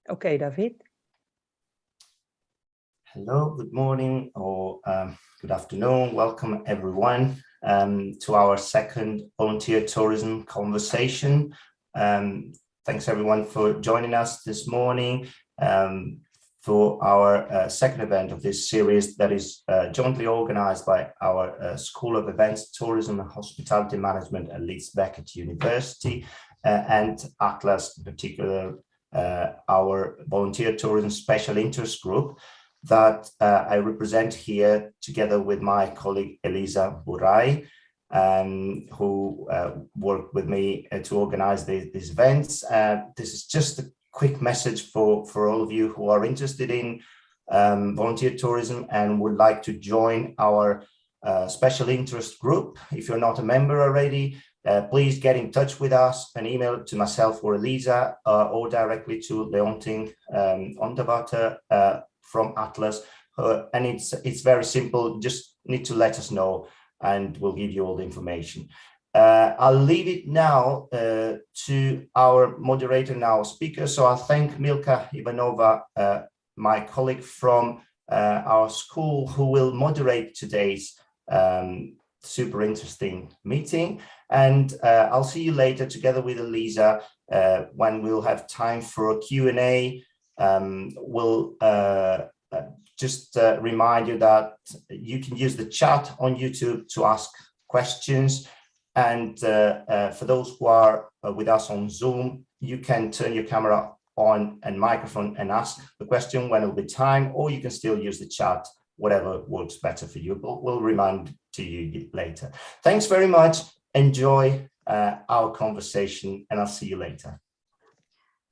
Okay, David. Hello, good morning or good afternoon. Welcome everyone to our second volunteer tourism conversation. Thanks everyone for joining us this morning for our second event of this series that is jointly organized by our School of Events, Tourism and Hospitality Management at Leeds Beckett University and Atlas, in particular, our volunteer tourism special interest group that I represent here together with my colleague Elisa Burai, who worked with me to organize these events. This is just a quick message for all of you who are interested in volunteer tourism and would like to join our special interest group. If you're not a member already, please get in touch with us and email it to myself or Elisa or directly to Leonting Onderwater from Atlas. And it's very simple. Just need to let us know and we'll give you all the information. I'll leave it now to our moderator and our speaker. So I thank Milka Ivanova, my colleague from our school, who will moderate today's super interesting meeting. And I'll see you later together with Elisa when we'll have time for a Q&A. We'll just remind you that you can use the chat on YouTube to ask questions. And for those who are with us on Zoom, you can turn your camera on and microphone and ask the question when it'll be time, or you can still use the chat, whatever works better for you. But we'll remind to you later. Thanks very much. Enjoy our conversation, and I'll see you later.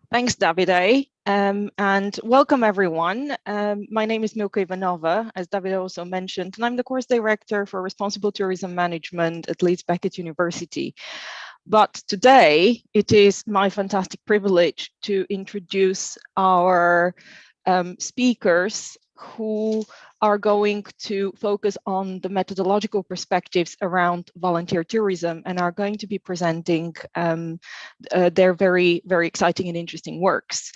Thanks, Davide, and welcome everyone. My name is Milka Ivanova, as Davide also mentioned, and I'm the course director for Responsible Tourism Management at Leeds Beckett University. But today, it is my fantastic privilege to introduce our speakers who are going to focus on the methodological perspectives around volunteer tourism and are going to be presenting their very, very exciting and interesting works.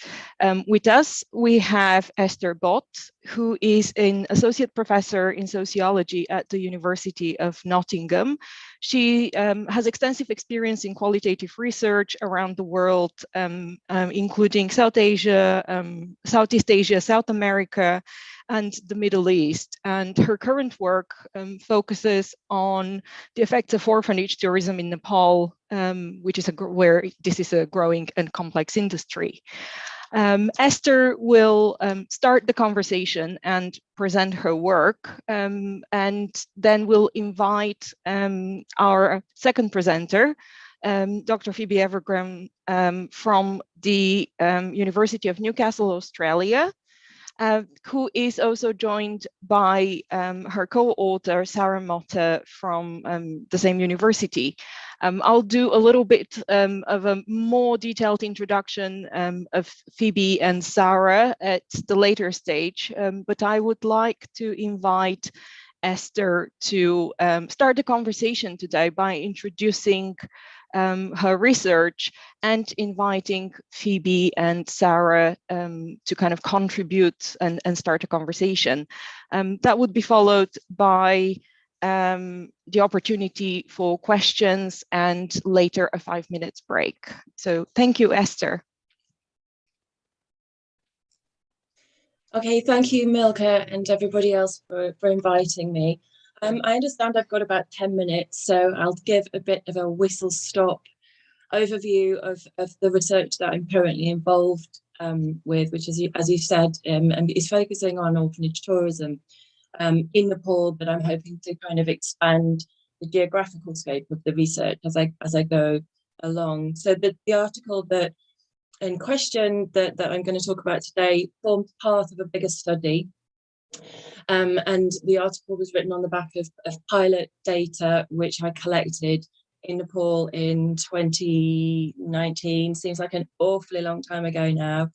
With us, we have Esther Bott, who is an associate professor in sociology at the University of Nottingham. She has extensive experience in qualitative research around the world, including South Asia, Southeast Asia, South America, and the Middle East. And her current work focuses on the effects of orphanage tourism in Nepal, which is where this is a growing and complex industry. Esther will start the conversation and present her work, and then we'll invite our second presenter, Dr. Phoebe Evergram from the University of Newcastle, Australia, who is also joined by her co-author, Sarah Motta, from the same university. I'll do a little bit of a more detailed introduction of Phoebe and Sarah at the later stage, but I would like to invite Esther to start the conversation today by introducing her research and inviting Phoebe and Sarah to kind of contribute and start a conversation. That would be followed by the opportunity for questions and later a 5 minutes break. So thank you, Esther. Okay, thank you, Milka, and everybody else for inviting me. I understand I've got about 10 minutes, so I'll give a bit of a whistle-stop overview of the research that I'm currently involved with, which is, as you said, is focusing on orphanage tourism in Nepal, but I'm hoping to kind of expand the geographical scope of the research as I go along. So the article that in question that I'm going to talk about today forms part of a bigger study. And the article was written on the back of pilot data, which I collected in Nepal in 2019. Seems like an awfully long time ago now.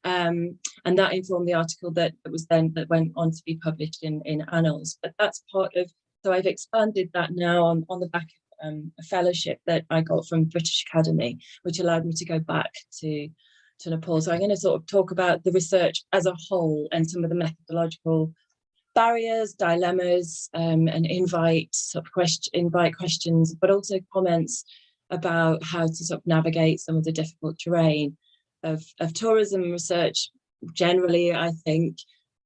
And that informed the article that went on to be published in Annals. But that's part of, so I've expanded that now on the back of a fellowship that I got from British Academy, which allowed me to go back to Nepal. So I'm going to sort of talk about the research as a whole and some of the methodological barriers, dilemmas, and invite questions, but also comments about how to sort of navigate some of the difficult terrain of tourism research generally, I think,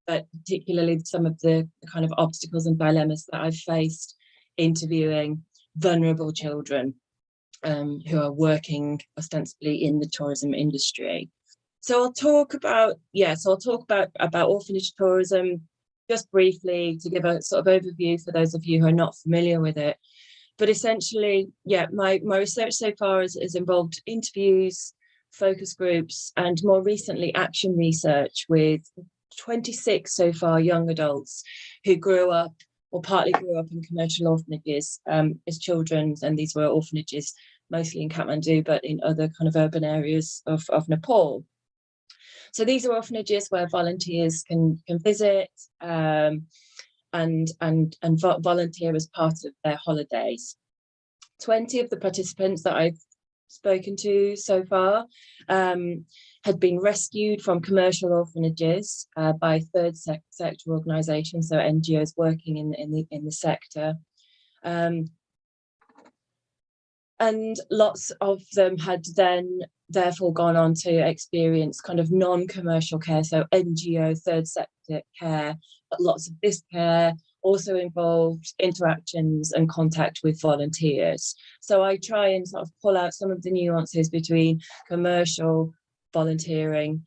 but particularly some of the kind of obstacles and dilemmas that I've faced interviewing vulnerable children who are working ostensibly in the tourism industry. So I'll talk about orphanage tourism just briefly to give a sort of overview for those of you who are not familiar with it. But essentially, my research so far has involved interviews, focus groups, and more recently action research with 26 so far young adults who grew up or partly grew up in commercial orphanages as children. And these were orphanages mostly in Kathmandu, but in other kind of urban areas of Nepal. So these are orphanages where volunteers can visit and volunteer as part of their holidays. 20 of the participants that I've spoken to so far had been rescued from commercial orphanages by third sector organisations, so NGOs working in the sector. And lots of them had then therefore gone on to experience kind of non-commercial care, so NGO, third sector care, but lots of this care also involved interactions and contact with volunteers. So I try and sort of pull out some of the nuances between commercial volunteering,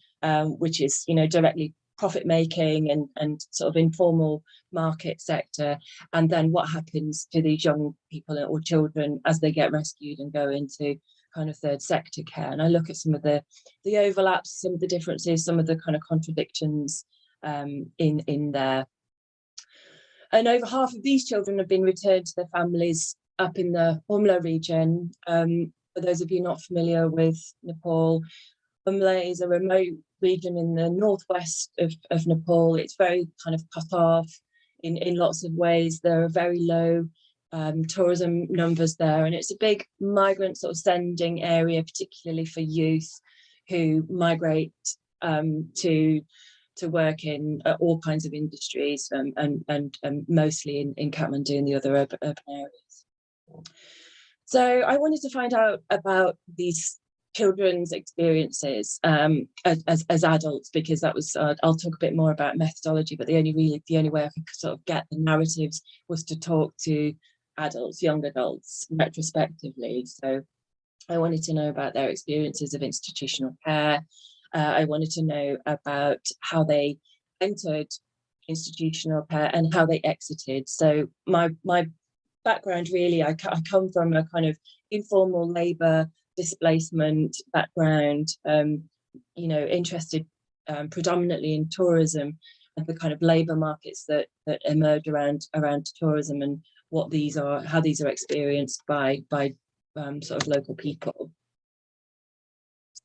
which is, directly profit making and sort of informal market sector, and then what happens to these young people or children as they get rescued and go into kind of third sector care. And I look at some of the overlaps, some of the differences, some of the kind of contradictions in there. And over half of these children have been returned to their families up in the Umla region. For those of you not familiar with Nepal, Umla is a remote region in the northwest of Nepal. It's very kind of cut off in lots of ways. There are very low tourism numbers there, and it's a big migrant sort of sending area, particularly for youth who migrate to work in all kinds of industries and mostly in Kathmandu and the other urban areas. So I wanted to find out about these children's experiences as adults, because that was I'll talk a bit more about methodology, but the only way I could sort of get the narratives was to talk to adults, young adults, retrospectively. So I wanted to know about their experiences of institutional care. I wanted to know about how they entered institutional care and how they exited. So my background, really, I come from a kind of informal labour displacement background, interested predominantly in tourism and the kind of labour markets that emerge around tourism and what these are, how these are experienced by sort of local people.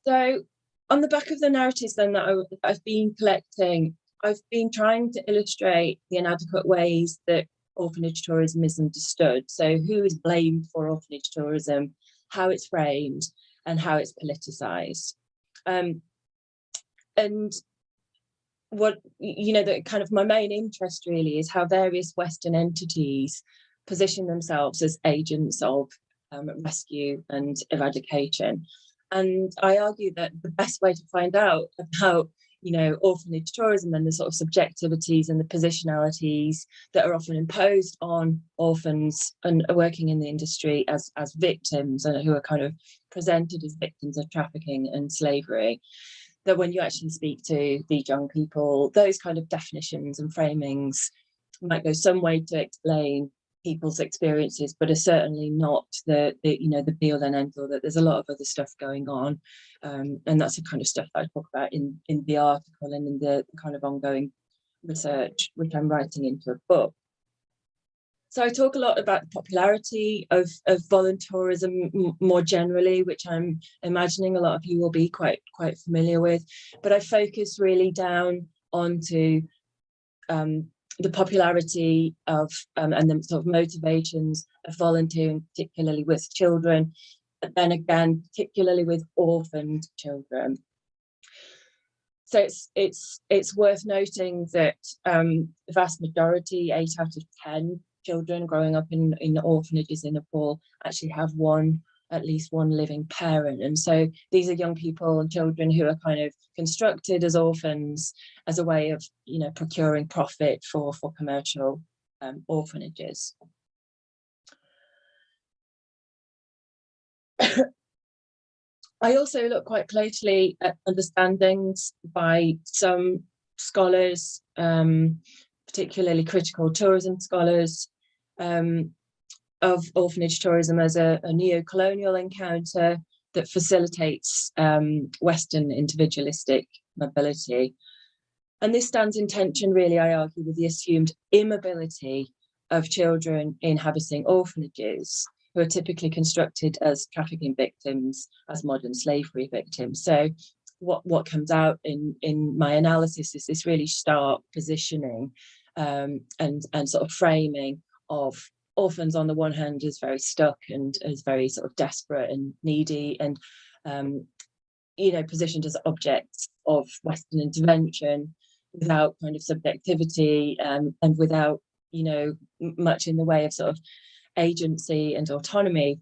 So on the back of the narratives then that I've been collecting, I've been trying to illustrate the inadequate ways that orphanage tourism is understood. So who is blamed for orphanage tourism, how it's framed, and how it's politicised. And what, the kind of my main interest really is how various Western entities position themselves as agents of rescue and eradication. And I argue that the best way to find out about, orphanage tourism and the sort of subjectivities and the positionalities that are often imposed on orphans and working in the industry as victims, and who are kind of presented as victims of trafficking and slavery, that when you actually speak to these young people, those kind of definitions and framings might go some way to explain people's experiences, but are certainly not the be all and end all. That there's a lot of other stuff going on, and that's the kind of stuff that I talk about in the article and in the kind of ongoing research which I'm writing into a book. So I talk a lot about the popularity of voluntourism more generally, which I'm imagining a lot of you will be quite familiar with, but I focus really down onto the popularity of and the sort of motivations of volunteering, particularly with children, but then again, particularly with orphaned children. So it's worth noting that the vast majority, 8 out of 10 children growing up in orphanages in Nepal actually have at least one living parent. And so these are young people and children who are kind of constructed as orphans as a way of, procuring profit for commercial orphanages. I also look quite closely at understandings by some scholars, particularly critical tourism scholars, of orphanage tourism as a neo-colonial encounter that facilitates Western individualistic mobility. And this stands in tension, really, I argue, with the assumed immobility of children inhabiting orphanages, who are typically constructed as trafficking victims, as modern slavery victims. So what comes out in my analysis is this really stark positioning and sort of framing of orphans on the one hand as very stuck and as very sort of desperate and needy and positioned as objects of Western intervention without kind of subjectivity and without much in the way of sort of agency and autonomy.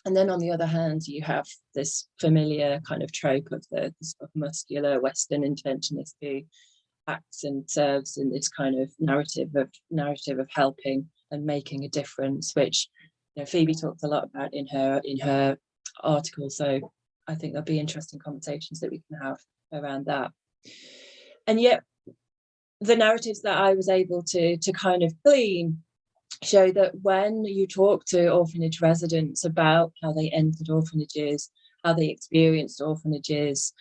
And then on the other hand, you have this familiar kind of trope of the sort of muscular Western interventionist who acts and serves in this kind of narrative of helping and making a difference, which Phoebe talks a lot about in her article. So I think there'll be interesting conversations that we can have around that. And yet the narratives that I was able to kind of glean show that when you talk to orphanage residents about how they entered orphanages, how they experienced orphanages,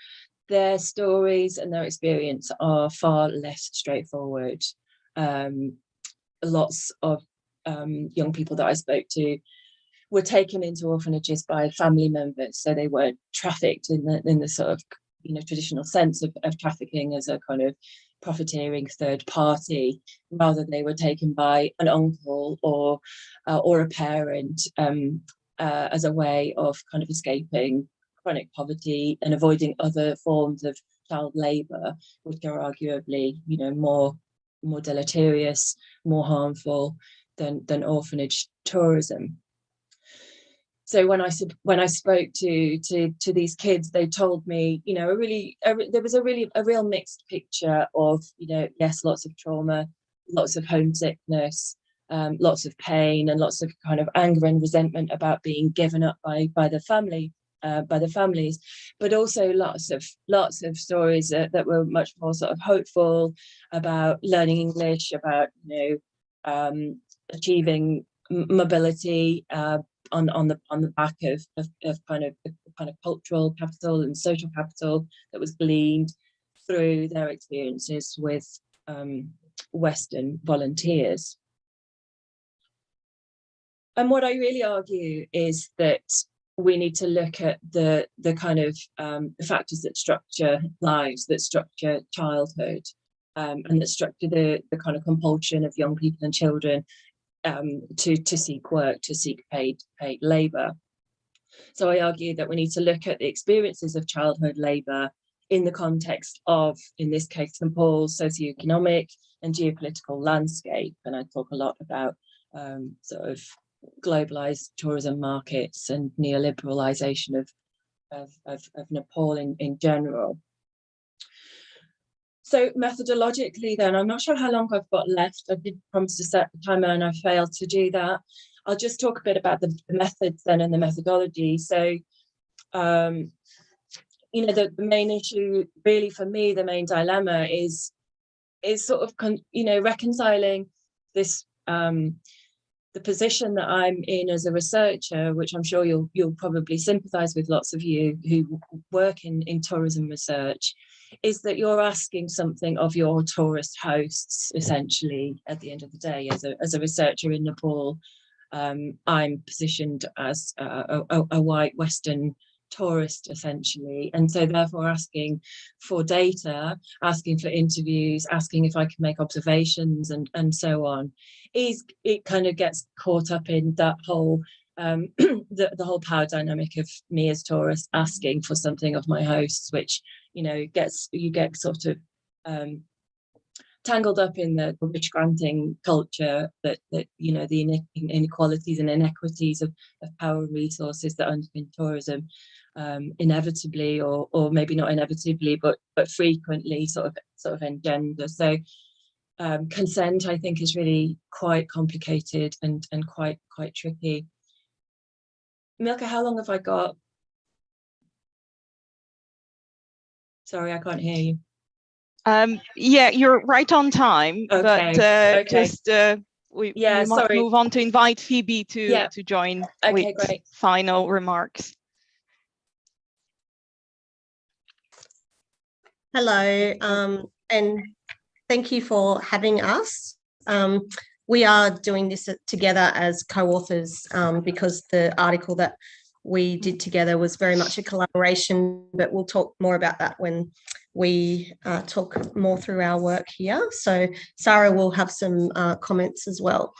their stories and their experience are far less straightforward. Lots of young people that I spoke to were taken into orphanages by family members, so they weren't trafficked in the sort of traditional sense of trafficking as a kind of profiteering third party. Rather, they were taken by an uncle or a parent as a way of kind of escaping chronic poverty and avoiding other forms of child labour, which are arguably more deleterious, more harmful than orphanage tourism. So when I spoke to these kids, they told me, there was a real mixed picture of, yes, lots of trauma, lots of homesickness, lots of pain, and lots of kind of anger and resentment about being given up by the families, but also lots of stories that were much more sort of hopeful about learning English, about achieving mobility. On the back of kind of cultural capital and social capital that was gleaned through their experiences with Western volunteers. And what I really argue is that we need to look at the kind of the factors that structure lives, that structure childhood, and that structure the kind of compulsion of young people and children to seek work, to seek paid labour. So I argue that we need to look at the experiences of childhood labour in the context of, in this case, Nepal's socioeconomic and geopolitical landscape. And I talk a lot about sort of globalised tourism markets and neoliberalisation of Nepal in general. So methodologically then, I'm not sure how long I've got left. I did promise to set the timer and I failed to do that. I'll just talk a bit about the methods then and the methodology. So, the main issue really for me, the main dilemma is sort of, reconciling this, the position that I'm in as a researcher, which I'm sure you'll probably sympathise with, lots of you who work in tourism research, is that you're asking something of your tourist hosts, essentially, at the end of the day. As a researcher in Nepal, I'm positioned as a white Western tourist, essentially, and so therefore asking for data, asking for interviews, asking if I can make observations and so on, it kind of gets caught up in that whole the whole power dynamic of me as Taurus asking for something of my hosts, which, you know, you get sort of tangled up in the rich granting culture that you know, the inequalities and inequities of power and resources that underpin tourism inevitably, or maybe not inevitably, but frequently sort of engender. So consent, I think, is really quite complicated and quite tricky. Milka, how long have I got? Sorry, I can't hear you. Yeah, you're right on time, okay. but okay. just we might move on to invite Phoebe to join with great. final remarks. Hello, and thank you for having us. We are doing this together as co-authors because the article that we did together was very much a collaboration, but we'll talk more about that when we talk more through our work here. So Sarah will have some comments as well.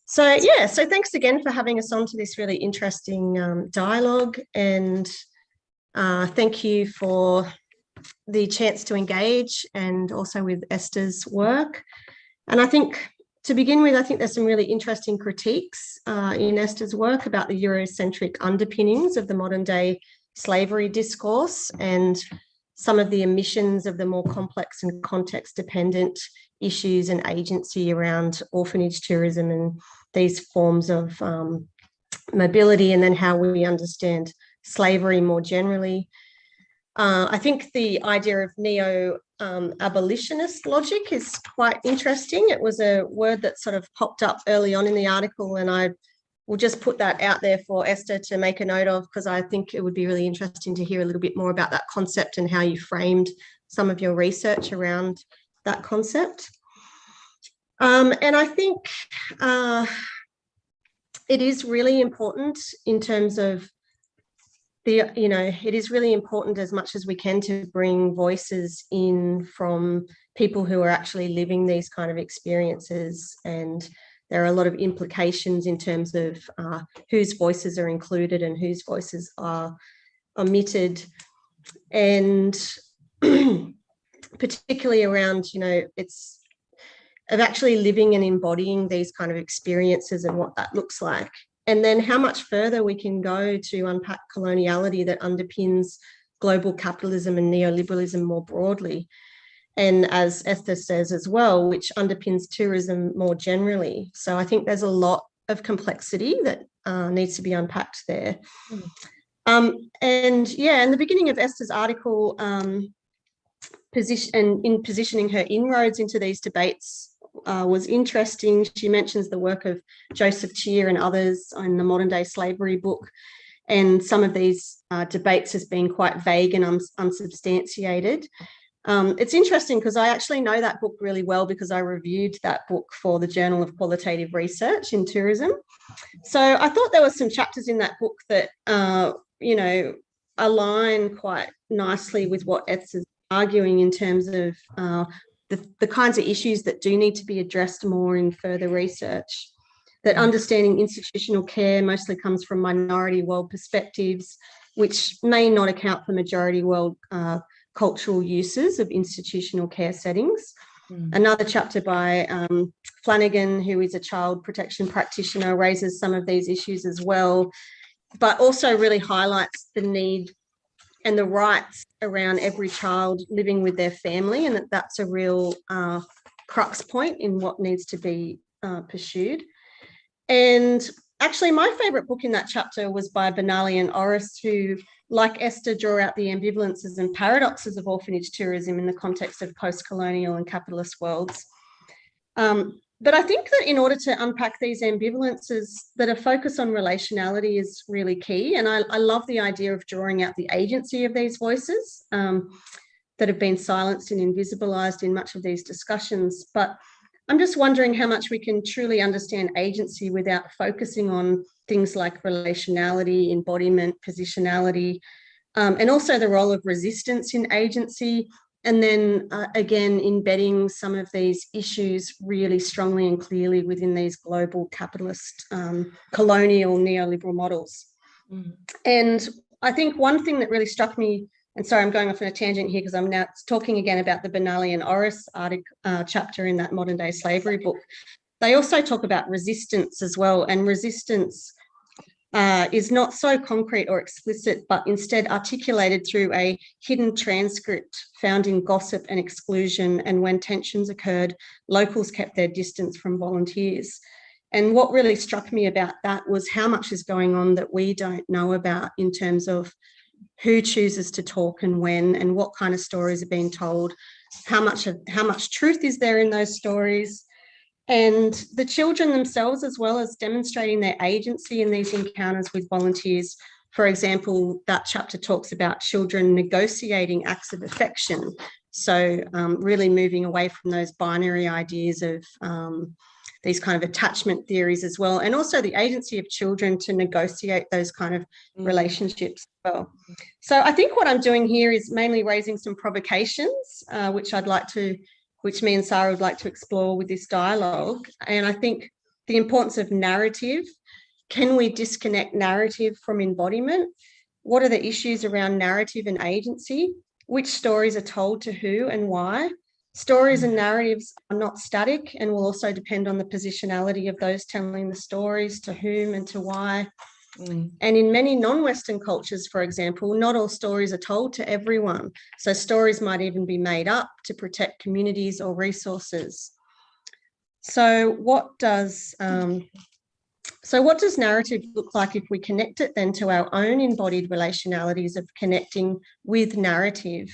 So yeah, so thanks again for having us on to this really interesting dialogue, and thank you for the chance to engage, and also with Esther's work. And I think, to begin with, I think there's some really interesting critiques in Esther's work about the Eurocentric underpinnings of the modern day slavery discourse, and some of the omissions of the more complex and context-dependent issues and agency around orphanage tourism and these forms of mobility, and then how we understand slavery more generally. I think the idea of neo-abolitionist logic is quite interesting. It was a word that sort of popped up early on in the article, and I will just put that out there for Esther to make a note of, because I think it would be really interesting to hear a little bit more about that concept and how you framed some of your research around that concept. And I think it is really important in terms of it is really important, as much as we can, to bring voices in from people who are actually living these kind of experiences. And there are a lot of implications in terms of whose voices are included and whose voices are omitted. And particularly around, it's of actually living and embodying these kind of experiences and what that looks like. And then how much further we can go to unpack coloniality that underpins global capitalism and neoliberalism more broadly. And as Esther says as well, which underpins tourism more generally. So I think there's a lot of complexity that needs to be unpacked there. And yeah, in the beginning of Esther's article, positioning her inroads into these debates was interesting. She mentions the work of Joseph Cheer and others in the Modern Day Slavery book, and some of these debates as being quite vague and unsubstantiated. It's interesting because I actually know that book really well, because I reviewed that book for the Journal of Qualitative Research in Tourism. So I thought there were some chapters in that book that, align quite nicely with what Esther's arguing in terms of the kinds of issues that do need to be addressed more in further research. That understanding institutional care mostly comes from minority world perspectives, which may not account for majority world cultural uses of institutional care settings. Another chapter by Flanagan, who is a child protection practitioner, raises some of these issues as well, but also really highlights the need and the rights around every child living with their family, and that's a real crux point in what needs to be pursued. And actually, my favourite book in that chapter was by Benali and Orris, who, like Esther, draw out the ambivalences and paradoxes of orphanage tourism in the context of post-colonial and capitalist worlds. But I think that in order to unpack these ambivalences, that a focus on relationality is really key. And I love the idea of drawing out the agency of these voices that have been silenced and invisibilized in much of these discussions. But I'm just wondering how much we can truly understand agency without focusing on things like relationality, embodiment, positionality, and also the role of resistance in agency, And then again, embedding some of these issues really strongly and clearly within these global capitalist, colonial neoliberal models. And I think one thing that really struck me, and sorry, I'm going off on a tangent here because I'm now talking again about the Benally and Orris chapter in that Modern Day Slavery book. They also talk about resistance as well, and resistance is not so concrete or explicit, but instead articulated through a hidden transcript found in gossip and exclusion. And when tensions occurred, locals kept their distance from volunteers. And what really struck me about that was how much is going on that we don't know about in terms of who chooses to talk and when, and what kind of stories are being told, how much truth is there in those stories. And the children themselves, as well as demonstrating their agency in these encounters with volunteers. For example, that chapter talks about children negotiating acts of affection. So really moving away from those binary ideas of these kind of attachment theories as well, and also the agency of children to negotiate those kind of relationships as well. So I think what I'm doing here is mainly raising some provocations, which me and Sarah would like to explore with this dialogue. And I think the importance of narrative. Can we disconnect narrative from embodiment? What are the issues around narrative and agency? Which stories are told to who and why? Stories and narratives are not static and will also depend on the positionality of those telling the stories, to whom and to why. And in many non-Western cultures, for example, not all stories are told to everyone. So stories might even be made up to protect communities or resources. So what does narrative look like if we connect it then to our own embodied relationalities of connecting with narrative?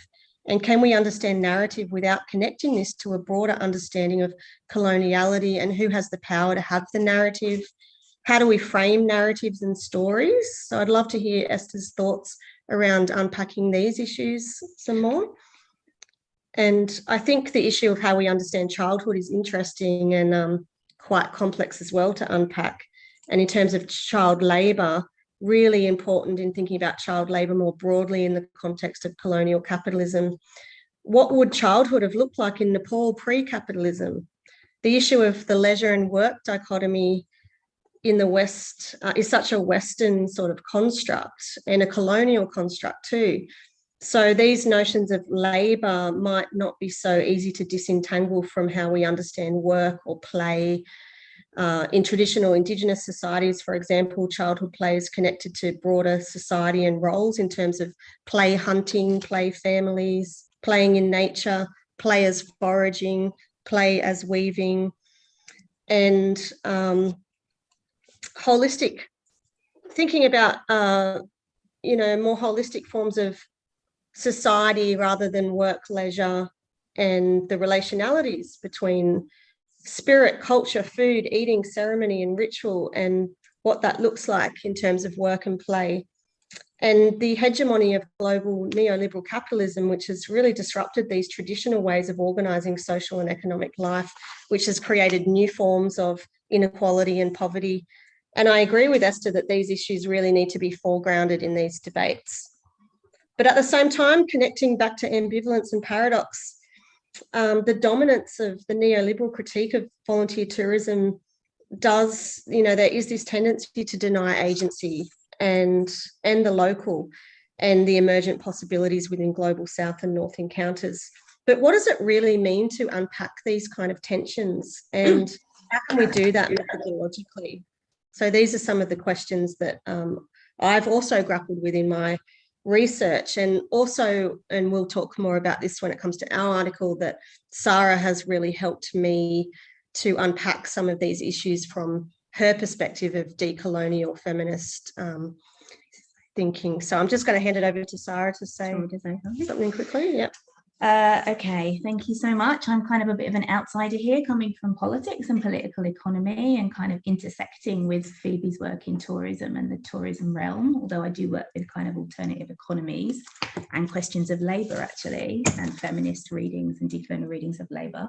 And can we understand narrative without connecting this to a broader understanding of coloniality and who has the power to have the narrative? How do we frame narratives and stories? So I'd love to hear Esther's thoughts around unpacking these issues some more. And I think the issue of how we understand childhood is interesting and quite complex as well to unpack. And in terms of child labour, really important in thinking about child labour more broadly in the context of colonial capitalism. What would childhood have looked like in Nepal pre-capitalism? The issue of the leisure and work dichotomy in the West is such a Western sort of construct and a colonial construct too. So these notions of labour might not be so easy to disentangle from how we understand work or play. In traditional Indigenous societies, for example, childhood play is connected to broader society and roles in terms of play hunting, play families, playing in nature, play as foraging, play as weaving, and holistic, thinking about, more holistic forms of society rather than work, leisure, and the relationalities between spirit, culture, food, eating, ceremony, and ritual, and what that looks like in terms of work and play. And the hegemony of global neoliberal capitalism, which has really disrupted these traditional ways of organising social and economic life, which has created new forms of inequality and poverty. And I agree with Esther that these issues really need to be foregrounded in these debates. But at the same time, connecting back to ambivalence and paradox, the dominance of the neoliberal critique of volunteer tourism does, there is this tendency to deny agency and the local and the emergent possibilities within global South and North encounters. But what does it really mean to unpack these kind of tensions, and how can we do that methodologically? So these are some of the questions that I've also grappled with in my research, and we'll talk more about this when it comes to our article, that Sarah has really helped me to unpack some of these issues from her perspective of decolonial feminist thinking. So I'm just going to hand it over to Sarah to say something quickly. Yep. Okay, thank you so much. I'm kind of a bit of an outsider here, coming from politics and political economy and kind of intersecting with Phoebe's work in tourism and the tourism realm, although I do work with kind of alternative economies and questions of labour actually, and feminist readings and decolonial readings of labour.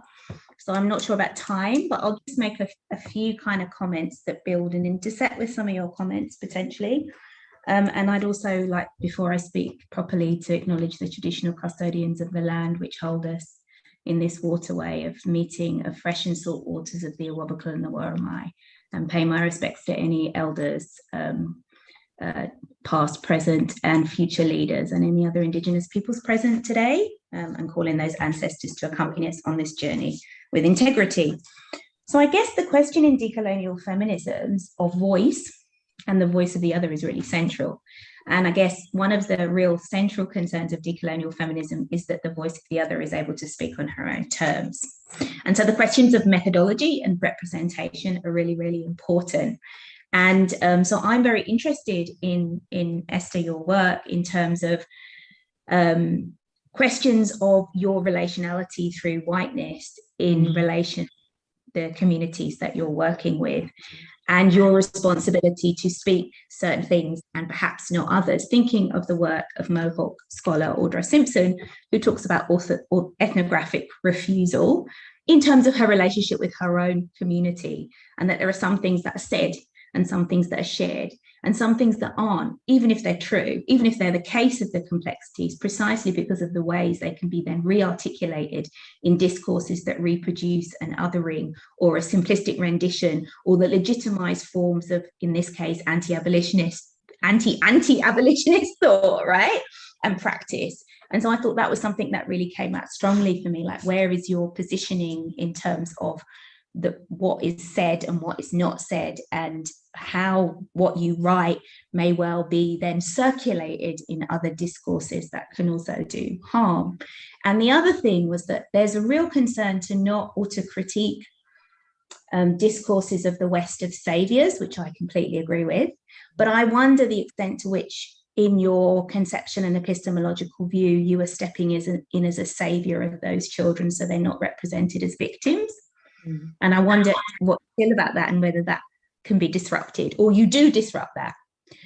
So I'm not sure about time, but I'll just make a few kind of comments that build and intersect with some of your comments potentially. And I'd also like, before I speak properly, to acknowledge the traditional custodians of the land which hold us in this waterway of meeting of fresh and salt waters of the Awabakal and the Worimi, and pay my respects to any elders, past, present, and future leaders, and any other Indigenous peoples present today, and calling those ancestors to accompany us on this journey with integrity. So I guess the question in decolonial feminisms of voice, and the voice of the other, is really central. And I guess one of the real central concerns of decolonial feminism is that the voice of the other is able to speak on her own terms. And so the questions of methodology and representation are really, really important. And so I'm very interested in Esther, your work in terms of questions of your relationality through whiteness in relation to the communities that you're working with, and your responsibility to speak certain things and perhaps not others, thinking of the work of Mohawk scholar Audra Simpson, who talks about ethnographic refusal in terms of her relationship with her own community, and that there are some things that are said and some things that are shared, and some things that aren't, even if they're true, even if they're the case of the complexities, precisely because of the ways they can be then re-articulated in discourses that reproduce an othering or a simplistic rendition, or that legitimize forms of, in this case, anti-abolitionist thought, right, and practice. And so I thought that was something that really came out strongly for me, like, where is your positioning in terms of what is said and what is not said, and how what you write may well be then circulated in other discourses that can also do harm. And the other thing was that there's a real concern to not auto-critique discourses of the West of saviors, which I completely agree with, but I wonder the extent to which, in your conception and epistemological view, you are stepping in as a savior of those children, so they're not represented as victims. And I wonder what you feel about that, and whether that can be disrupted, or you do disrupt that.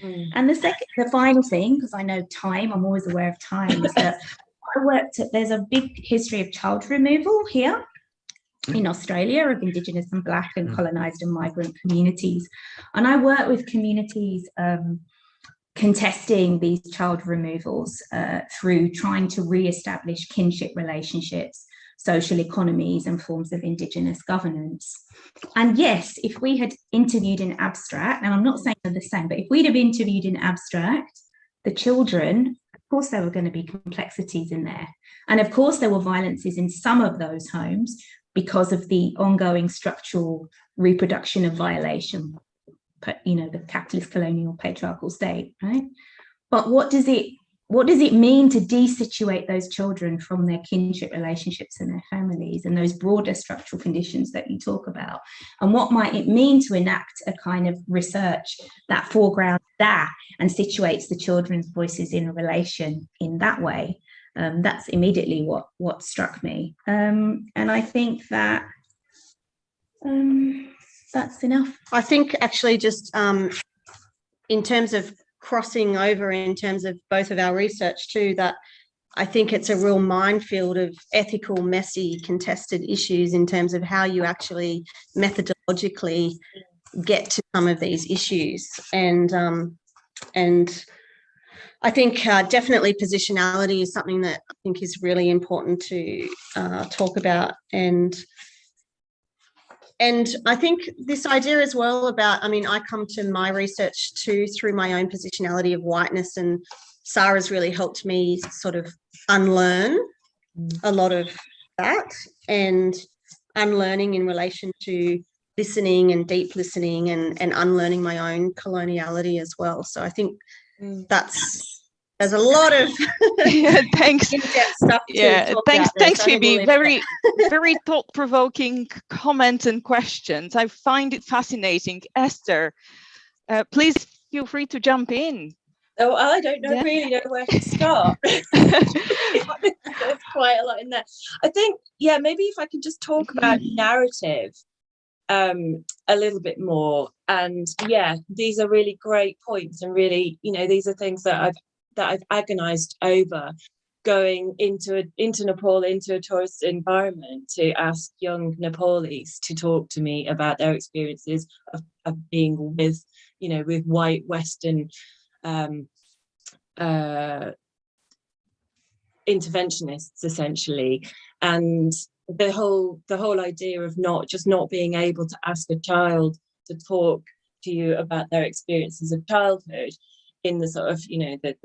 And the final thing, because I know time, I'm always aware of time, is that there's a big history of child removal here in Australia of Indigenous and Black and colonised and migrant communities. And I work with communities contesting these child removals through trying to re-establish kinship relationships, social economies, and forms of Indigenous governance. And yes, if we had interviewed in abstract, and I'm not saying they're the same, but if we'd have interviewed in abstract, the children, of course there were going to be complexities in there. And of course there were violences in some of those homes because of the ongoing structural reproduction of violation, you know, the capitalist colonial patriarchal state, right? But what does it mean to desituate those children from their kinship relationships and their families and those broader structural conditions that you talk about? And what might it mean to enact a kind of research that foregrounds that and situates the children's voices in relation in that way? That's immediately what struck me. And I think that that's enough. I think actually just in terms of crossing over in terms of both of our research too, that I think it's a real minefield of ethical, messy, contested issues in terms of how you actually methodologically get to some of these issues. And I think definitely positionality is something that I think is really important to talk about. And I think this idea as well about, I mean, I come to my research too through my own positionality of whiteness, and Sarah's really helped me sort of unlearn a lot of that, and unlearning in relation to listening and deep listening, and unlearning my own coloniality as well. So I think there's a lot of thanks. in-depth stuff Thanks, Phoebe. Very thought-provoking comments and questions. I find it fascinating. Esther, please feel free to jump in. Oh, I don't really know where to start. There's quite a lot in there. I think, maybe if I can just talk about narrative a little bit more. And these are really great points, and really, these are things that I've agonized over, going into Nepal, into a tourist environment, to ask young Nepalis to talk to me about their experiences of being with white Western interventionists, essentially. And the whole idea of not being able to ask a child to talk to you about their experiences of childhood in the sort of, you know, the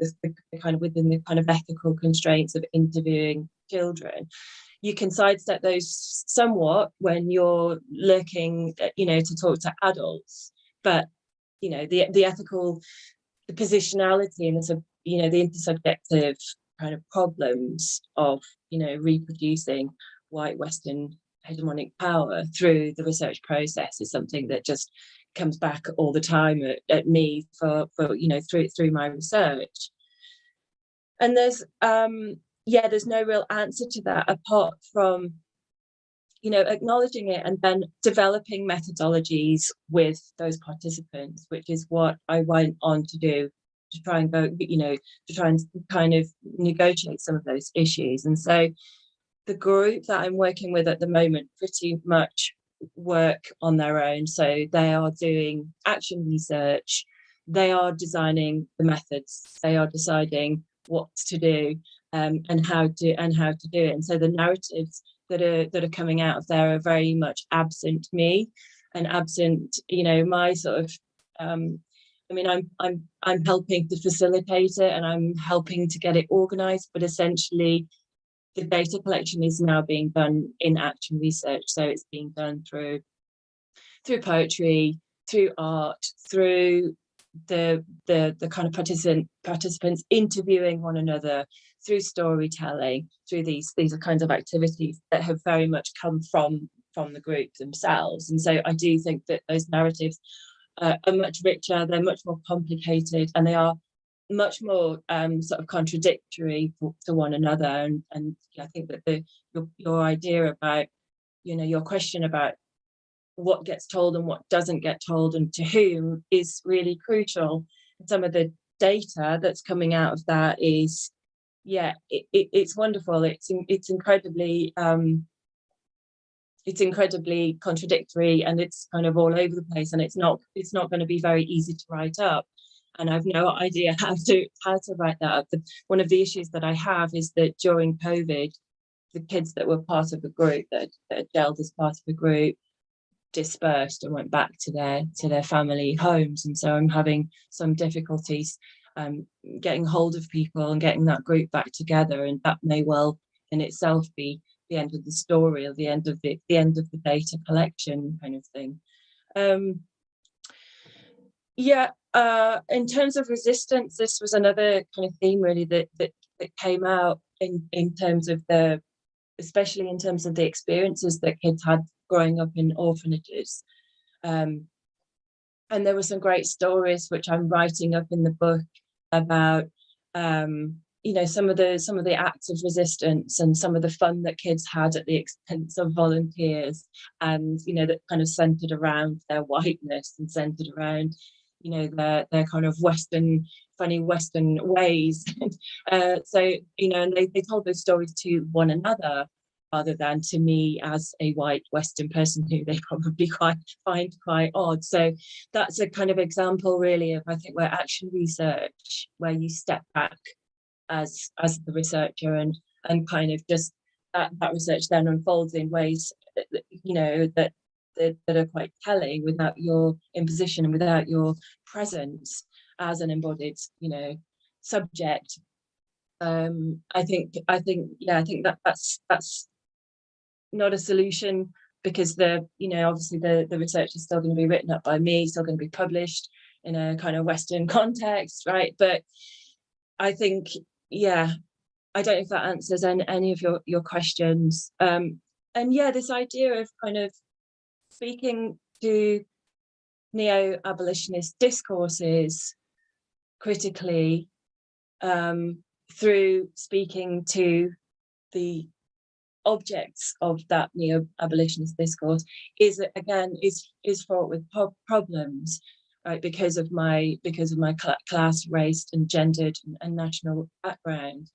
kind of within the kind of ethical constraints of interviewing children. You can sidestep those somewhat when you're looking, you know, to talk to adults, but, you know, the ethical, the positionality and the sort of, you know, the intersubjective kind of problems of, you know, reproducing white Western hegemonic power through the research process is something that just comes back all the time at me for you know, through my research. And there's no real answer to that apart from, you know, acknowledging it and then developing methodologies with those participants, which is what I went on to do, to try and go, you know, to try and kind of negotiate some of those issues. And so the group that I'm working with at the moment pretty much work on their own. So they are doing action research, they are designing the methods, they are deciding what to do and how to do it. And so the narratives that are coming out of there are very much absent me and absent, you know, my sort of I mean, I'm helping to facilitate it and I'm helping to get it organized, but essentially the data collection is now being done in action research. So it's being done through poetry, through art, through the kind of participants interviewing one another, through storytelling, through these are kinds of activities that have very much come from the group themselves. And so I do think that those narratives are much richer, they're much more complicated, and they are much more sort of contradictory to one another. And I think that your idea about, you know, your question about what gets told and what doesn't get told and to whom is really crucial. Some of the data that's coming out of that is, yeah, it's wonderful. It's incredibly contradictory, and it's kind of all over the place, and it's not going to be very easy to write up. And I've no idea how to write that up. One of the issues that I have is that during COVID, the kids that were part of the group, that gelled as part of the group, dispersed and went back to their family homes. And so I'm having some difficulties getting hold of people and getting that group back together. And that may well in itself be the end of the story, or the end of the data collection kind of thing. In terms of resistance, this was another kind of theme really that came out in terms of especially in terms of the experiences that kids had growing up in orphanages. And there were some great stories which I'm writing up in the book about you know, some of the acts of resistance and some of the fun that kids had at the expense of volunteers, and, you know, that kind of centered around their whiteness and centered around, you know, their kind of funny Western ways. So, you know, and they told those stories to one another rather than to me as a white Western person who they probably find quite odd. So that's a kind of example really of, I think, where action research, where you step back as the researcher and kind of just that research then unfolds in ways, you know, that are quite telling without your imposition and without your presence as an embodied, you know, subject. I think that's not a solution, because obviously the research is still going to be written up by me, still going to be published in a kind of Western context, right? But I think, yeah, I don't know if that answers any of your questions. And yeah, this idea of kind of speaking to neo-abolitionist discourses critically through speaking to the objects of that neo-abolitionist discourse is fraught with problems, right? Because of my class, race, and gendered and national background,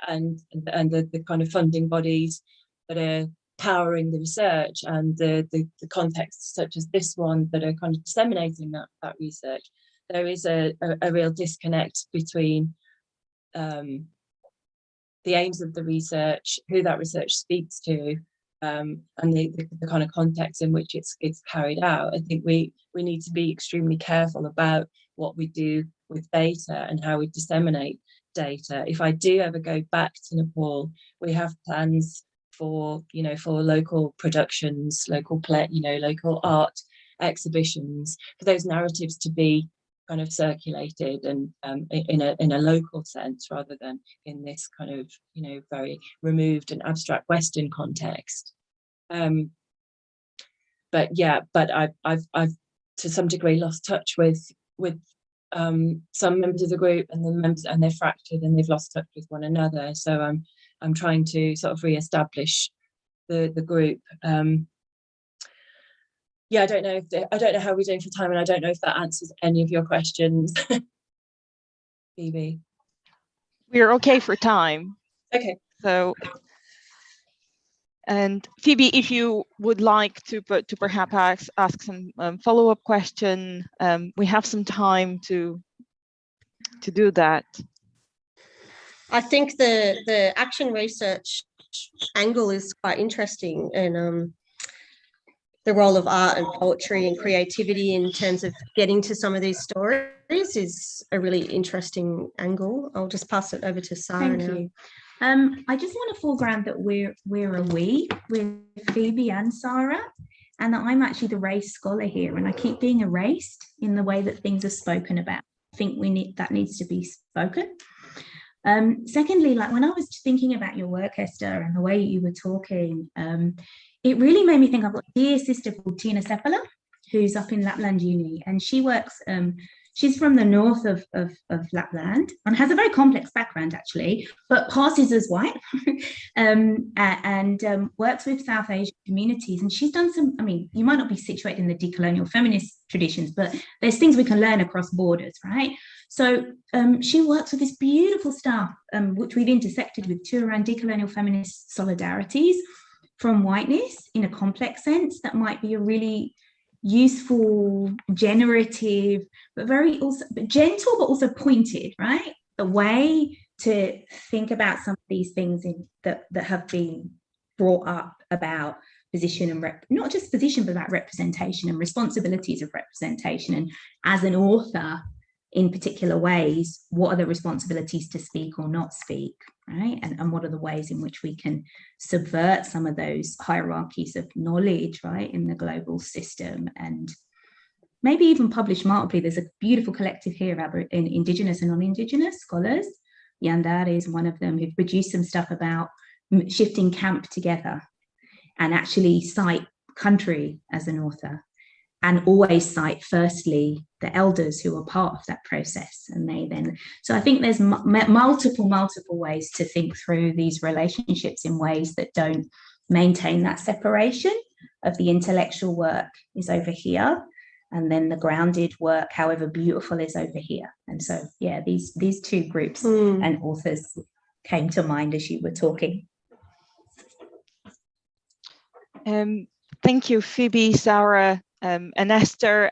and the kind of funding bodies that are powering the research, and the contexts such as this one that are kind of disseminating that research. there is a real disconnect between the aims of the research, who that research speaks to, and the kind of context in which it's carried out. I think we need to be extremely careful about what we do with data and how we disseminate data. If I do ever go back to Nepal, we have plans for, you know, for local productions, local play, you know, local art exhibitions, for those narratives to be kind of circulated and in a local sense, rather than in this kind of, you know, very removed and abstract Western context. But yeah, but I've to some degree lost touch with some members of the group, and the members, and they're fractured and they've lost touch with one another. So I'm trying to sort of re-establish the group. Yeah, I don't know how we're doing for time, and I don't know if that answers any of your questions. Phoebe. We're okay for time. Okay. So, and Phoebe, if you would like to perhaps ask some follow-up question, we have some time to do that. I think the action research angle is quite interesting, and the role of art and poetry and creativity in terms of getting to some of these stories is a really interesting angle. I'll just pass it over to Sarah now. Thank you. I just want to foreground that we're a we with Phoebe and Sarah, and that I'm actually the race scholar here, and I keep being erased in the way that things are spoken about. I think that needs to be spoken. Secondly, like when I was thinking about your work, Esther, and the way you were talking, it really made me think. I've got a dear sister called Tina Seppala, who's up in Lapland Uni, and she works, she's from the north of Lapland and has a very complex background actually, but passes as white, and works with South Asian communities. And she's done some, I mean, you might not be situated in the decolonial feminist traditions, but there's things we can learn across borders, right? So she works with this beautiful stuff, which we've intersected with too, around decolonial feminist solidarities from whiteness in a complex sense that might be a really useful, generative, but gentle, but also pointed, right? The way to think about some of these things that have been brought up about position and not just position, but about representation and responsibilities of representation. And as an author, in particular ways, what are the responsibilities to speak or not speak, right? And what are the ways in which we can subvert some of those hierarchies of knowledge, right, in the global system, and maybe even publish multiply. There's a beautiful collective here about Indigenous and non-Indigenous scholars. Yandar is one of them, who've produced some stuff about shifting camp together and actually cite country as an author, and always cite firstly the elders who are part of that process, and they then. So I think there's multiple ways to think through these relationships in ways that don't maintain that separation of the intellectual work is over here, and then the grounded work, however beautiful, is over here. And so, yeah, these two groups and authors came to mind as you were talking. Thank you, Phoebe, Sarah, and Esther.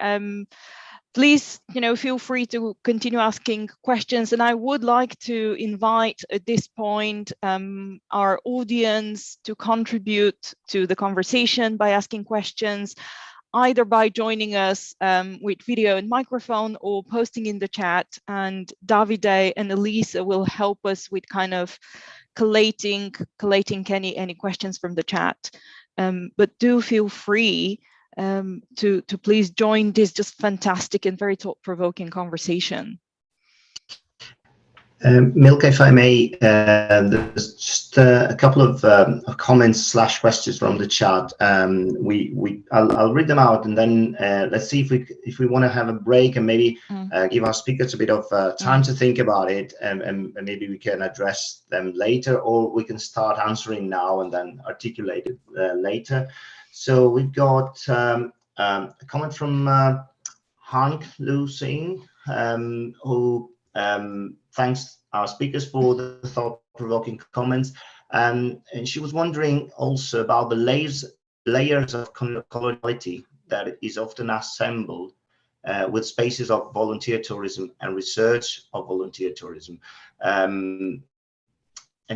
Please, feel free to continue asking questions. And I would like to invite at this point our audience to contribute to the conversation by asking questions, either by joining us with video and microphone or posting in the chat. And Davide and Elisa will help us with kind of collating any questions from the chat. But do feel free to please join this just fantastic and very thought-provoking conversation. Milka, if I may, there's just a couple of comments / questions from the chat. I'll read them out, and then let's see if we want to have a break and maybe give our speakers a bit of time to think about it, and maybe we can address them later, or we can start answering now and then articulate it later. So we've got a comment from Hank Lu Singh, who thanks our speakers for the thought-provoking comments, and she was wondering also about the layers of coloniality that is often assembled with spaces of volunteer tourism and research of volunteer tourism. And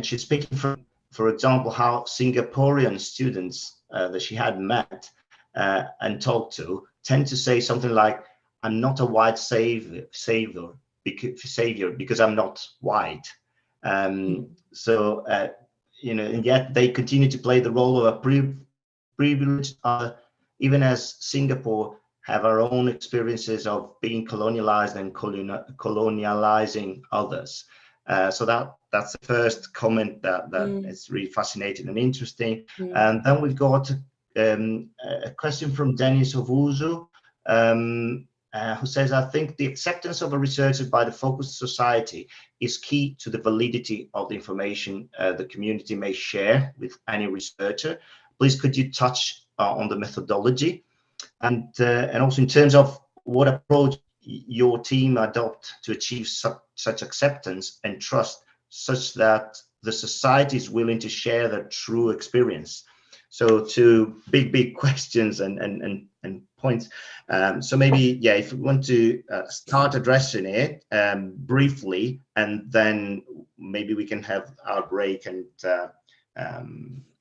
she's speaking from, for example, how Singaporean students that she had met and talked to tend to say something like, "I'm not a white savior because I'm not white." So, you know, and yet they continue to play the role of a privileged other, even as Singapore have our own experiences of being colonialized and colonializing others. So that's the first comment that is really fascinating and interesting. And then we've got a question from Dennis Ovuzu, who says, "I think the acceptance of a researcher by the focused society is key to the validity of the information the community may share with any researcher. Please, could you touch on the methodology and also in terms of what approach your team adopt to achieve such acceptance and trust, such that the society is willing to share their true experience?" So two big questions and points. So maybe, yeah, if we want to start addressing it briefly, and then maybe we can have our break and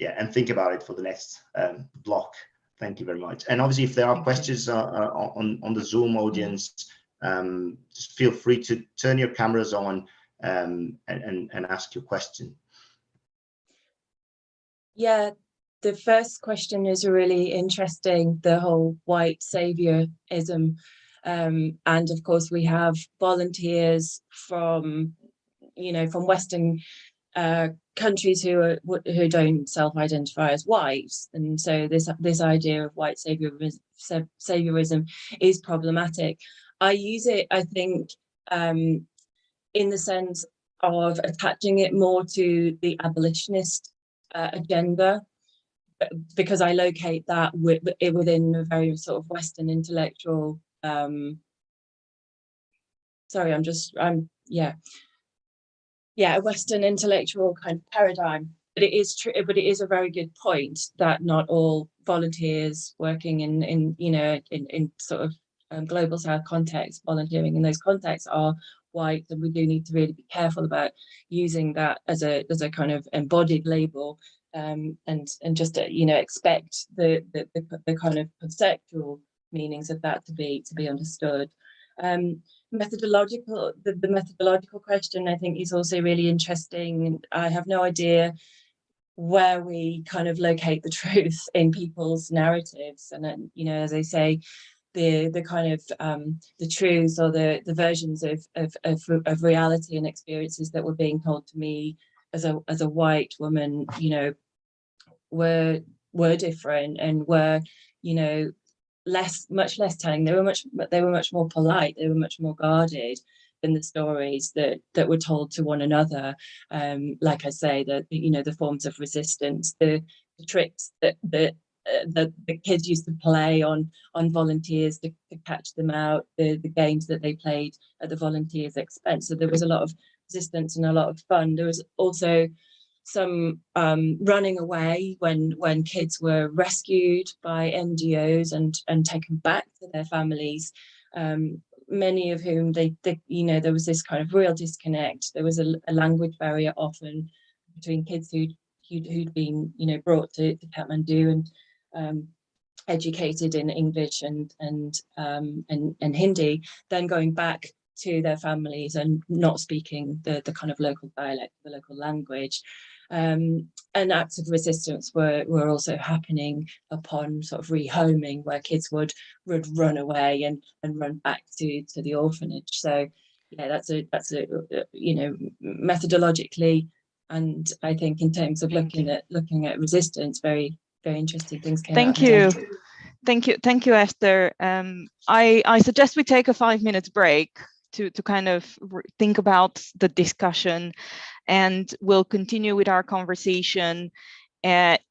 yeah, and think about it for the next block. Thank you very much. And obviously, if there are questions on the Zoom audience, just feel free to turn your cameras on and ask your question. Yeah, the first question is really interesting, the whole white Savior Ism. And of course, we have volunteers from, you know, from Western countries who don't self-identify as white, and so this idea of white saviorism is problematic. I use it, I think, in the sense of attaching it more to the abolitionist agenda, because I locate that within a very sort of Western intellectual. A Western intellectual kind of paradigm. But it is true. But it is a very good point that not all volunteers working in sort of global South context, volunteering in those contexts, are white, and we do need to really be careful about using that as a kind of embodied label, and just expect the kind of conceptual meanings of that to be understood. The methodological question, I think, is also really interesting. I have no idea where we kind of locate the truth in people's narratives, and then, as I say, the kind of the truths or the versions of reality and experiences that were being told to me as a white woman, were different and were, much less telling. They were much more polite. They were much more guarded than the stories that were told to one another. Like I say, the forms of resistance, the tricks that the kids used to play on volunteers to catch them out, the games that they played at the volunteers' expense. So there was a lot of resistance and a lot of fun. There was also some running away when kids were rescued by NGOs and taken back to their families. Many of whom there was this kind of real disconnect. There was a language barrier often between kids who'd been brought to Kathmandu and educated in English and Hindi, then going back to their families and not speaking the kind of local dialect, the local language. And acts of resistance were also happening upon sort of rehoming, where kids would run away and run back to the orphanage. So yeah, that's a methodologically, and I think in terms of looking at resistance, very, very interesting things came out. Thank you, Esther. I suggest we take a 5-minute break to kind of think about the discussion, and we'll continue with our conversation at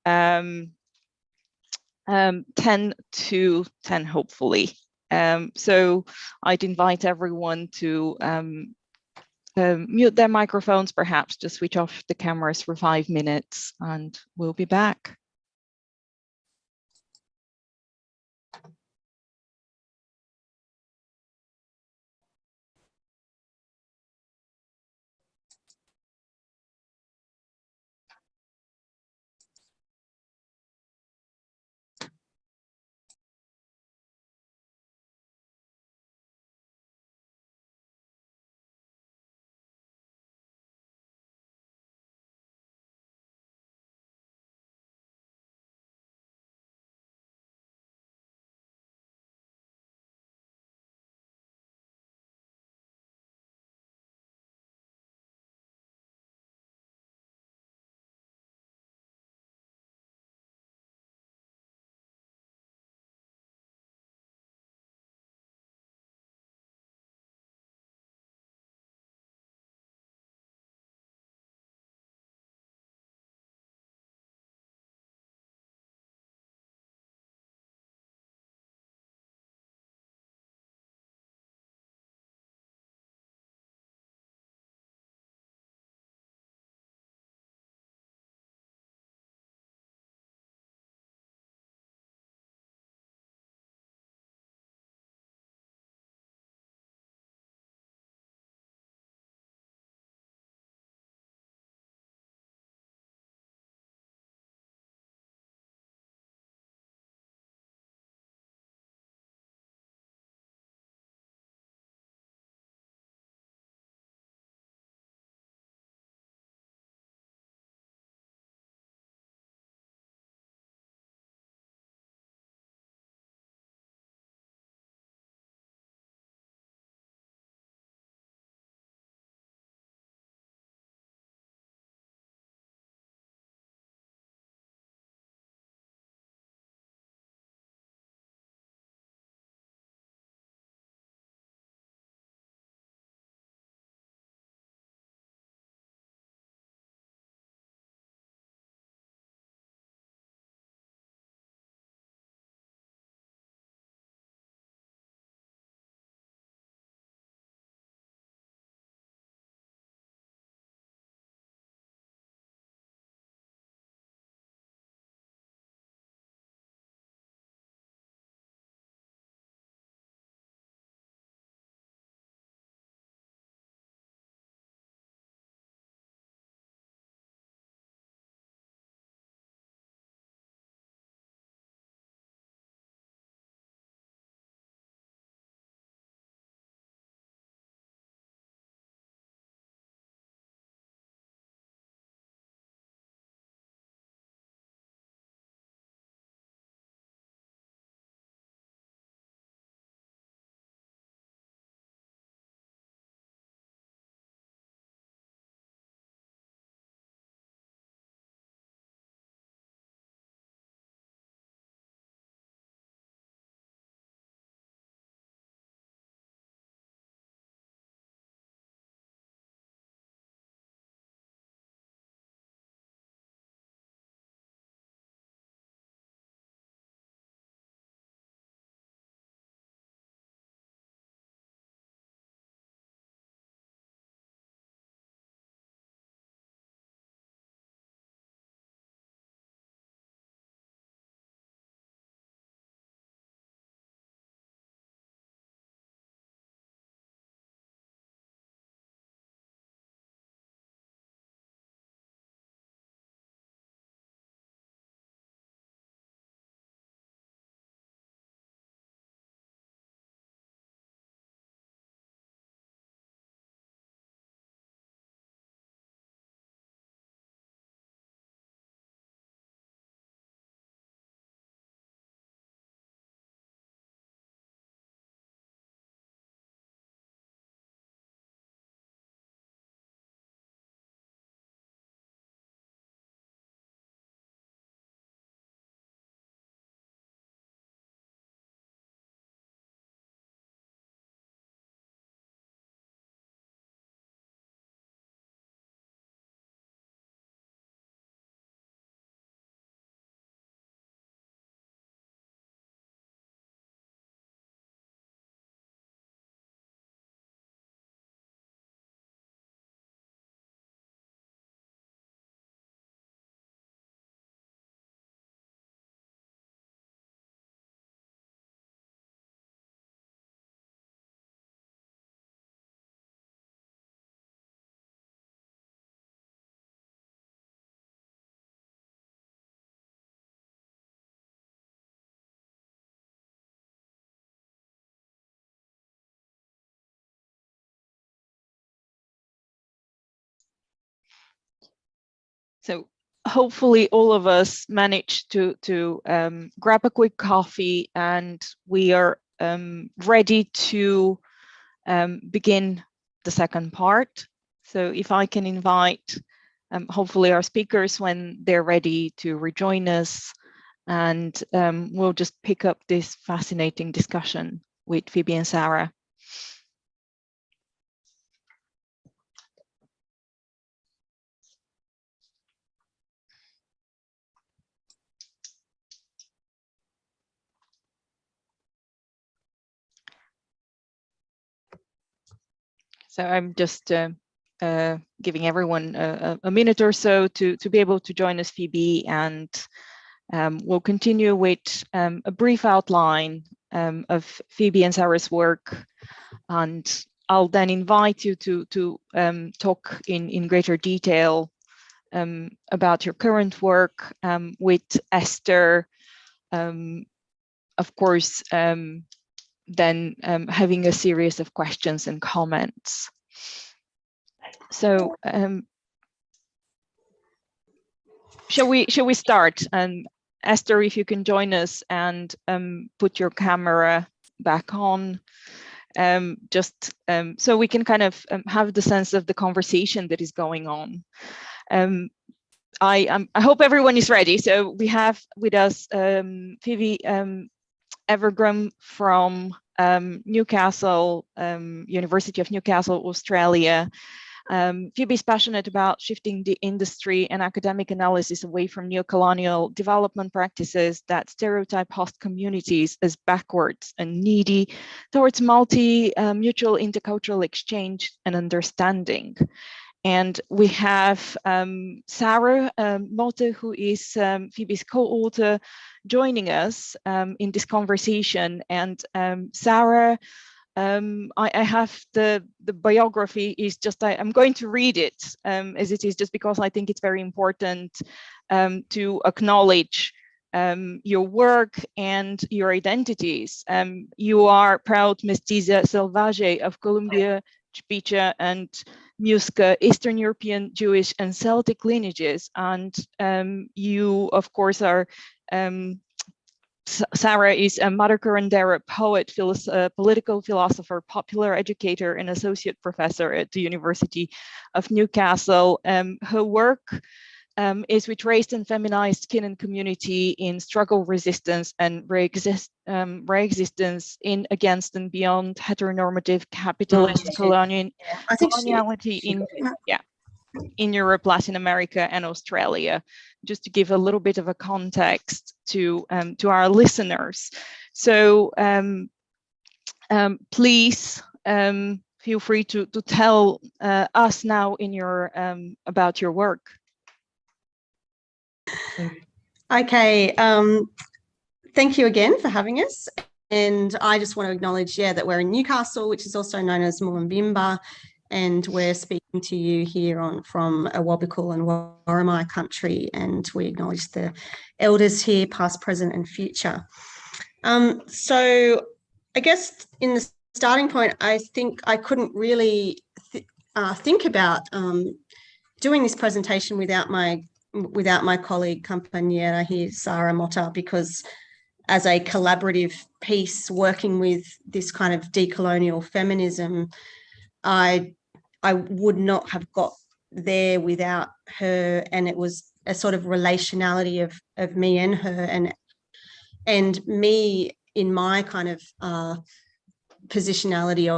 10 to 10, hopefully. So I'd invite everyone to mute their microphones, perhaps just switch off the cameras for 5 minutes, and we'll be back. So hopefully all of us managed to grab a quick coffee, and we are ready to begin the second part. So if I can invite hopefully our speakers when they're ready to rejoin us, and we'll just pick up this fascinating discussion with Phoebe and Sarah. So I'm just giving everyone a minute or so to be able to join us, Phoebe, and we'll continue with a brief outline of Phoebe and Sarah's work, and I'll then invite you to talk in greater detail about your current work with Esther, of course, then having a series of questions and comments. So shall we start? Esther, if you can join us and put your camera back on, just so we can kind of have the sense of the conversation that is going on. I hope everyone is ready. So we have with us Phoebe Evergram from Newcastle, University of Newcastle, Australia. Phoebe is passionate about shifting the industry and academic analysis away from neocolonial development practices that stereotype host communities as backwards and needy towards mutual intercultural exchange and understanding. And we have Sarah Motte, who is Phoebe's co-author, joining us in this conversation. And Sarah, I have the biography is just, I'm going to read it as it is, just because I think it's very important to acknowledge your work and your identities. You are proud mestiza salvaje of Colombia, Chpicha, and Muska, Eastern European, Jewish, and Celtic lineages. And you, of course, are Sarah is a Mother Curandera poet, political philosopher, popular educator, and associate professor at the University of Newcastle. Her work is with race and feminized kin and community in struggle, resistance, and re-existence in, against, and beyond heteronormative capitalist coloniality in Europe, Latin America, and Australia, just to give a little bit of a context to our listeners. So please feel free to tell us now in your about your work. Okay, thank you again for having us. And I just want to acknowledge, that we're in Newcastle, which is also known as Mullumbimba, and we're speaking to you here from Awabakal and Warramai country, and we acknowledge the elders here, past, present, and future. So I guess in the starting point, I think I couldn't really think about doing this presentation without my colleague, compañera here, Sarah Motte, because as a collaborative piece working with this kind of decolonial feminism, I would not have got there without her, and it was a sort of relationality of me and her, and me in my kind of positionality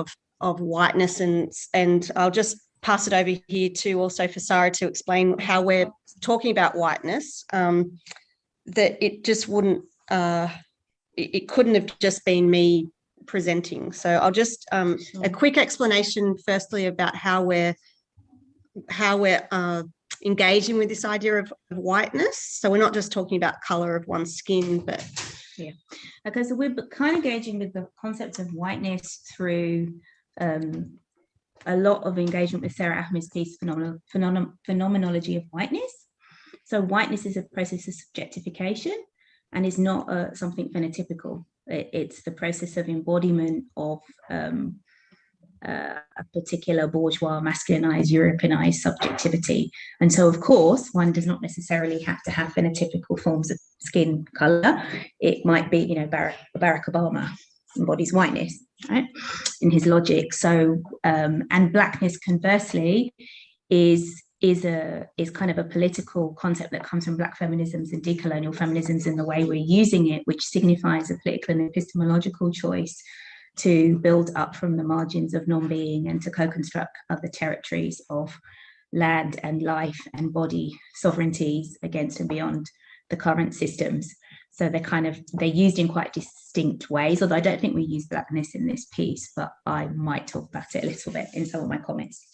of whiteness, and I'll just pass it over here to also for Sarah to explain how we're talking about whiteness, that it just wouldn't, it couldn't have just been me presenting. So I'll just a quick explanation firstly about how we're engaging with this idea of whiteness. So we're not just talking about color of one's skin, but okay, so we're kind of engaging with the concept of whiteness through a lot of engagement with Sarah Ahmed's piece, Phenomenology of Whiteness. So whiteness is a process of subjectification and is not something phenotypical. It's the process of embodiment of a particular bourgeois, masculinized, Europeanized subjectivity. And so, of course, one does not necessarily have to have phenotypical forms of skin color. It might be, you know, Barack Obama embodies whiteness, right, in his logic. So, and blackness, conversely, is kind of a political concept that comes from Black feminisms and decolonial feminisms in the way we're using it, which signifies a political and epistemological choice to build up from the margins of non-being and to co-construct other territories of land and life and body sovereignties against and beyond the current systems. So they're used in quite distinct ways, although I don't think we use blackness in this piece, but I might talk about it a little bit in some of my comments.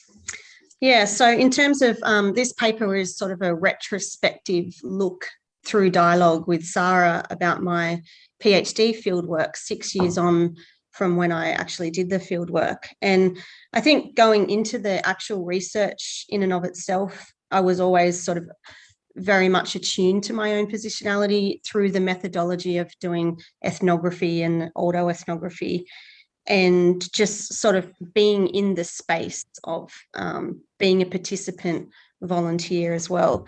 Yeah, so in terms of this paper is sort of a retrospective look through dialogue with Sarah about my PhD fieldwork 6 years on from when I actually did the fieldwork. And I think going into the actual research in and of itself, I was always sort of very much attuned to my own positionality through the methodology of doing ethnography and autoethnography, and just sort of being in the space of being a participant volunteer as well.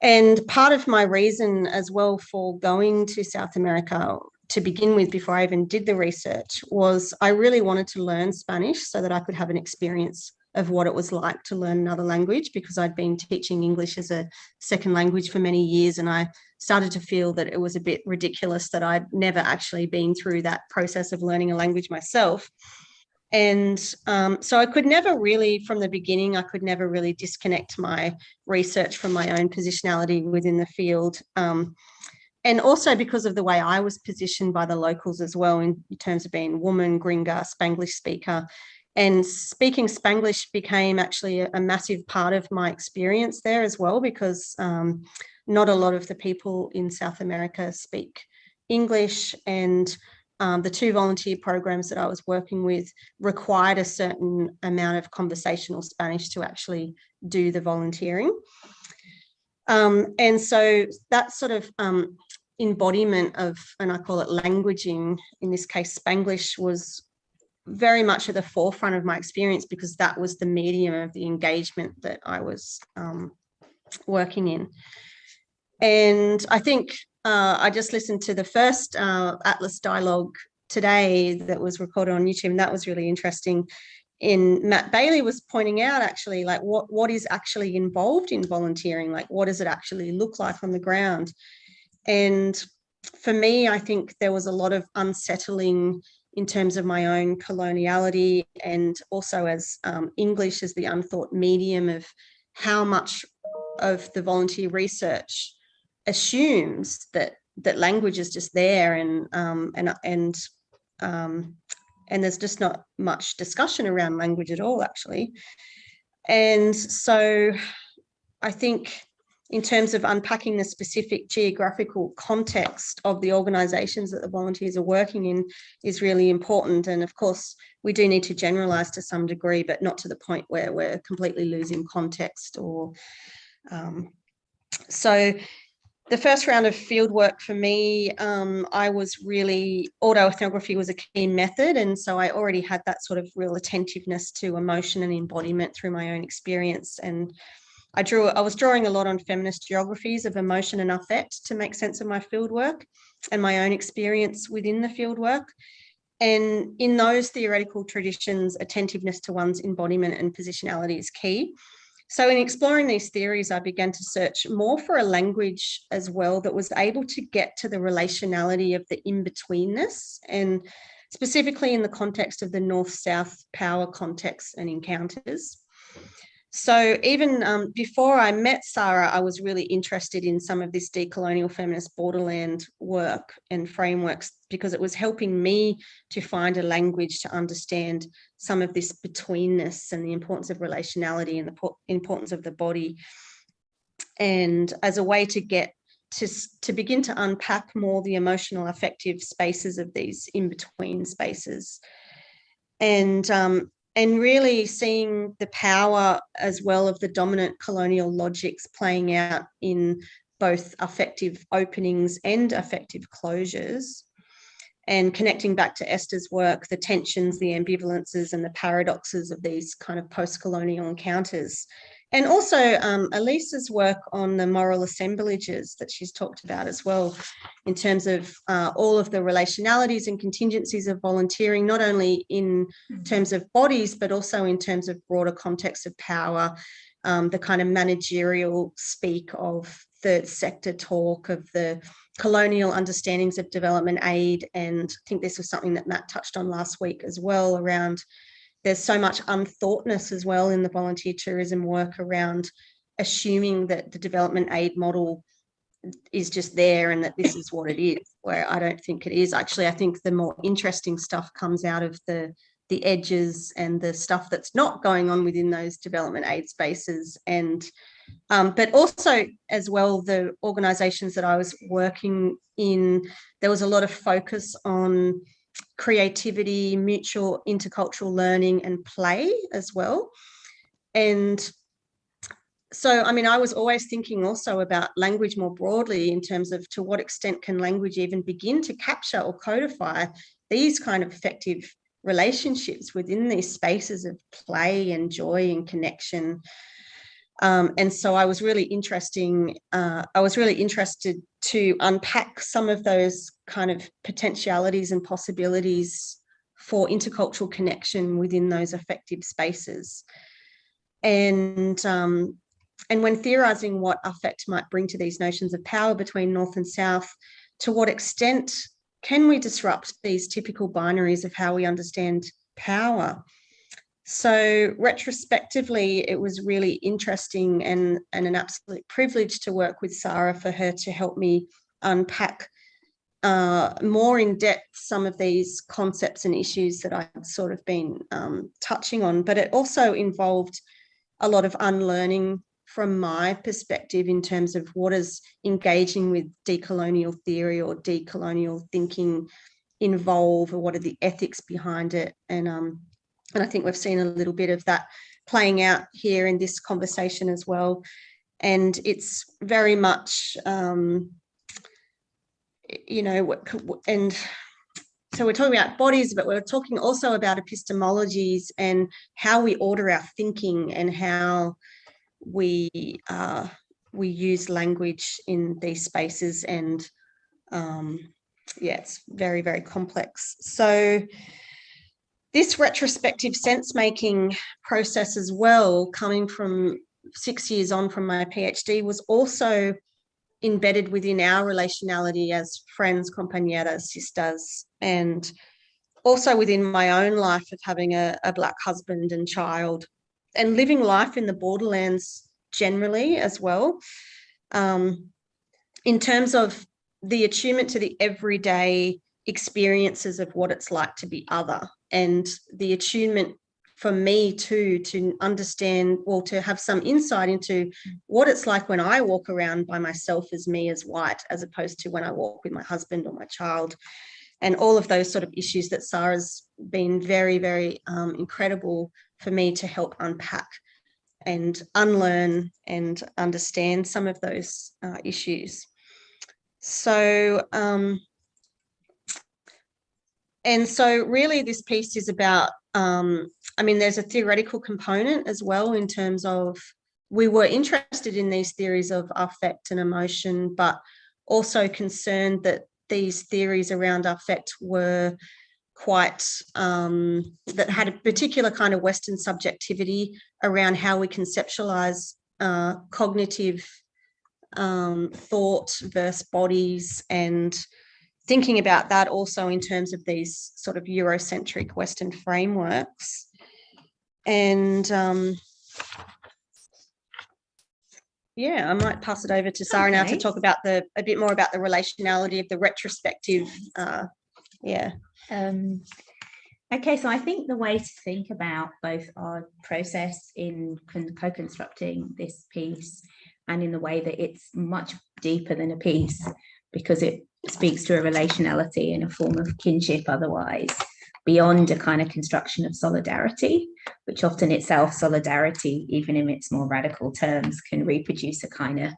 And part of my reason as well for going to South America to begin with, before I even did the research, was I really wanted to learn Spanish so that I could have an experience of what it was like to learn another language, because I'd been teaching English as a second language for many years, and I started to feel that it was a bit ridiculous that I'd never actually been through that process of learning a language myself. And so I could never really, from the beginning, I could never really disconnect my research from my own positionality within the field. And also because of the way I was positioned by the locals as well, in terms of being woman, gringa, Spanglish speaker. And speaking Spanglish became actually a massive part of my experience there as well, because not a lot of the people in South America speak English, and the two volunteer programs that I was working with required a certain amount of conversational Spanish to actually do the volunteering. And so that sort of embodiment of, and I call it languaging, in this case Spanglish, was very much at the forefront of my experience, because that was the medium of the engagement that I was working in. And I think I just listened to the first Atlas dialogue today that was recorded on YouTube, and that was really interesting. Matt Bailey was pointing out actually like what is actually involved in volunteering, like what does it actually look like on the ground. And for me, I think there was a lot of unsettling in terms of my own coloniality, and also as English as the unthought medium of how much of the volunteer research assumes that language is just there, and there's just not much discussion around language at all, actually. And so I think in terms of unpacking the specific geographical context of the organisations that the volunteers are working in is really important. And of course, we do need to generalise to some degree, but not to the point where we're completely losing context. So the first round of fieldwork for me, I was really, autoethnography was a key method. And so I already had that sort of real attentiveness to emotion and embodiment through my own experience. And I was drawing a lot on feminist geographies of emotion and affect to make sense of my fieldwork and my own experience within the fieldwork. And in those theoretical traditions, attentiveness to one's embodiment and positionality is key. So in exploring these theories, I began to search more for a language as well that was able to get to the relationality of the in-betweenness, and specifically in the context of the North-South power context and encounters. So even before I met Sarah, I was really interested in some of this decolonial feminist borderland work and frameworks, because it was helping me to find a language to understand some of this betweenness and the importance of relationality and the importance of the body, and as a way to get to begin to unpack more the emotional affective spaces of these in-between spaces. And really seeing the power as well of the dominant colonial logics playing out in both affective openings and affective closures. and connecting back to Esther's work, the tensions, the ambivalences and the paradoxes of these kind of post-colonial encounters. And also Elisa's work on the moral assemblages that she's talked about as well, in terms of all of the relationalities and contingencies of volunteering, not only in terms of bodies, but also in terms of broader context of power, the kind of managerial speak of third sector talk, of the colonial understandings of development aid. And I think this was something that Matt touched on last week as well, around there's so much unthoughtness as well in the volunteer tourism work around assuming that the development aid model is just there and that this is what it is, where I don't think it is. Actually, I think the more interesting stuff comes out of the edges and the stuff that's not going on within those development aid spaces. And but also as well, the organisations that I was working in, there was a lot of focus on creativity, mutual intercultural learning and play as well. And so, I mean, I was always thinking also about language more broadly, in terms of to what extent can language even begin to capture or codify these kind of effective relationships within these spaces of play and joy and connection. And so I was really interested to unpack some of those kind of potentialities and possibilities for intercultural connection within those effective spaces. And when theorising what affect might bring to these notions of power between North and South, to what extent can we disrupt these typical binaries of how we understand power? So retrospectively, it was really interesting and an absolute privilege to work with Sarah, for her to help me unpack more in depth some of these concepts and issues that I'd sort of been touching on. But it also involved a lot of unlearning from my perspective, in terms of what is engaging with decolonial theory or decolonial thinking involve, or what are the ethics behind it. And I think we've seen a little bit of that playing out here in this conversation as well. And it's very much, you know, and so we're talking about bodies, but we're talking also about epistemologies and how we order our thinking and how we use language in these spaces. And yeah, it's very, very complex. So this retrospective sense-making process as well, coming from 6 years on from my PhD, was also embedded within our relationality as friends, compañeras, sisters, and also within my own life of having a Black husband and child, and living life in the borderlands generally as well, in terms of the attunement to the everyday experiences of what it's like to be other, and the attunement for me too to understand, or to have some insight into what it's like when I walk around by myself as me, as white, as opposed to when I walk with my husband or my child, and all of those sort of issues that Sarah's been very, very incredible for me to help unpack and unlearn and understand some of those issues. So, and so really this piece is about, I mean, there's a theoretical component as well, in terms of, we were interested in these theories of affect and emotion, but also concerned that these theories around affect were quite, that had a particular kind of Western subjectivity around how we conceptualize cognitive thought versus bodies, and thinking about that also in terms of these sort of Eurocentric Western frameworks. And yeah, I might pass it over to Sarah now to talk about a bit more about the relationality of the retrospective. Yeah. Okay, so I think the way to think about both our process in co-constructing this piece, and in the way that it's much deeper than a piece, because it speaks to a relationality and a form of kinship otherwise, beyond a kind of construction of solidarity, which often itself, solidarity, even in its more radical terms, can reproduce a kind of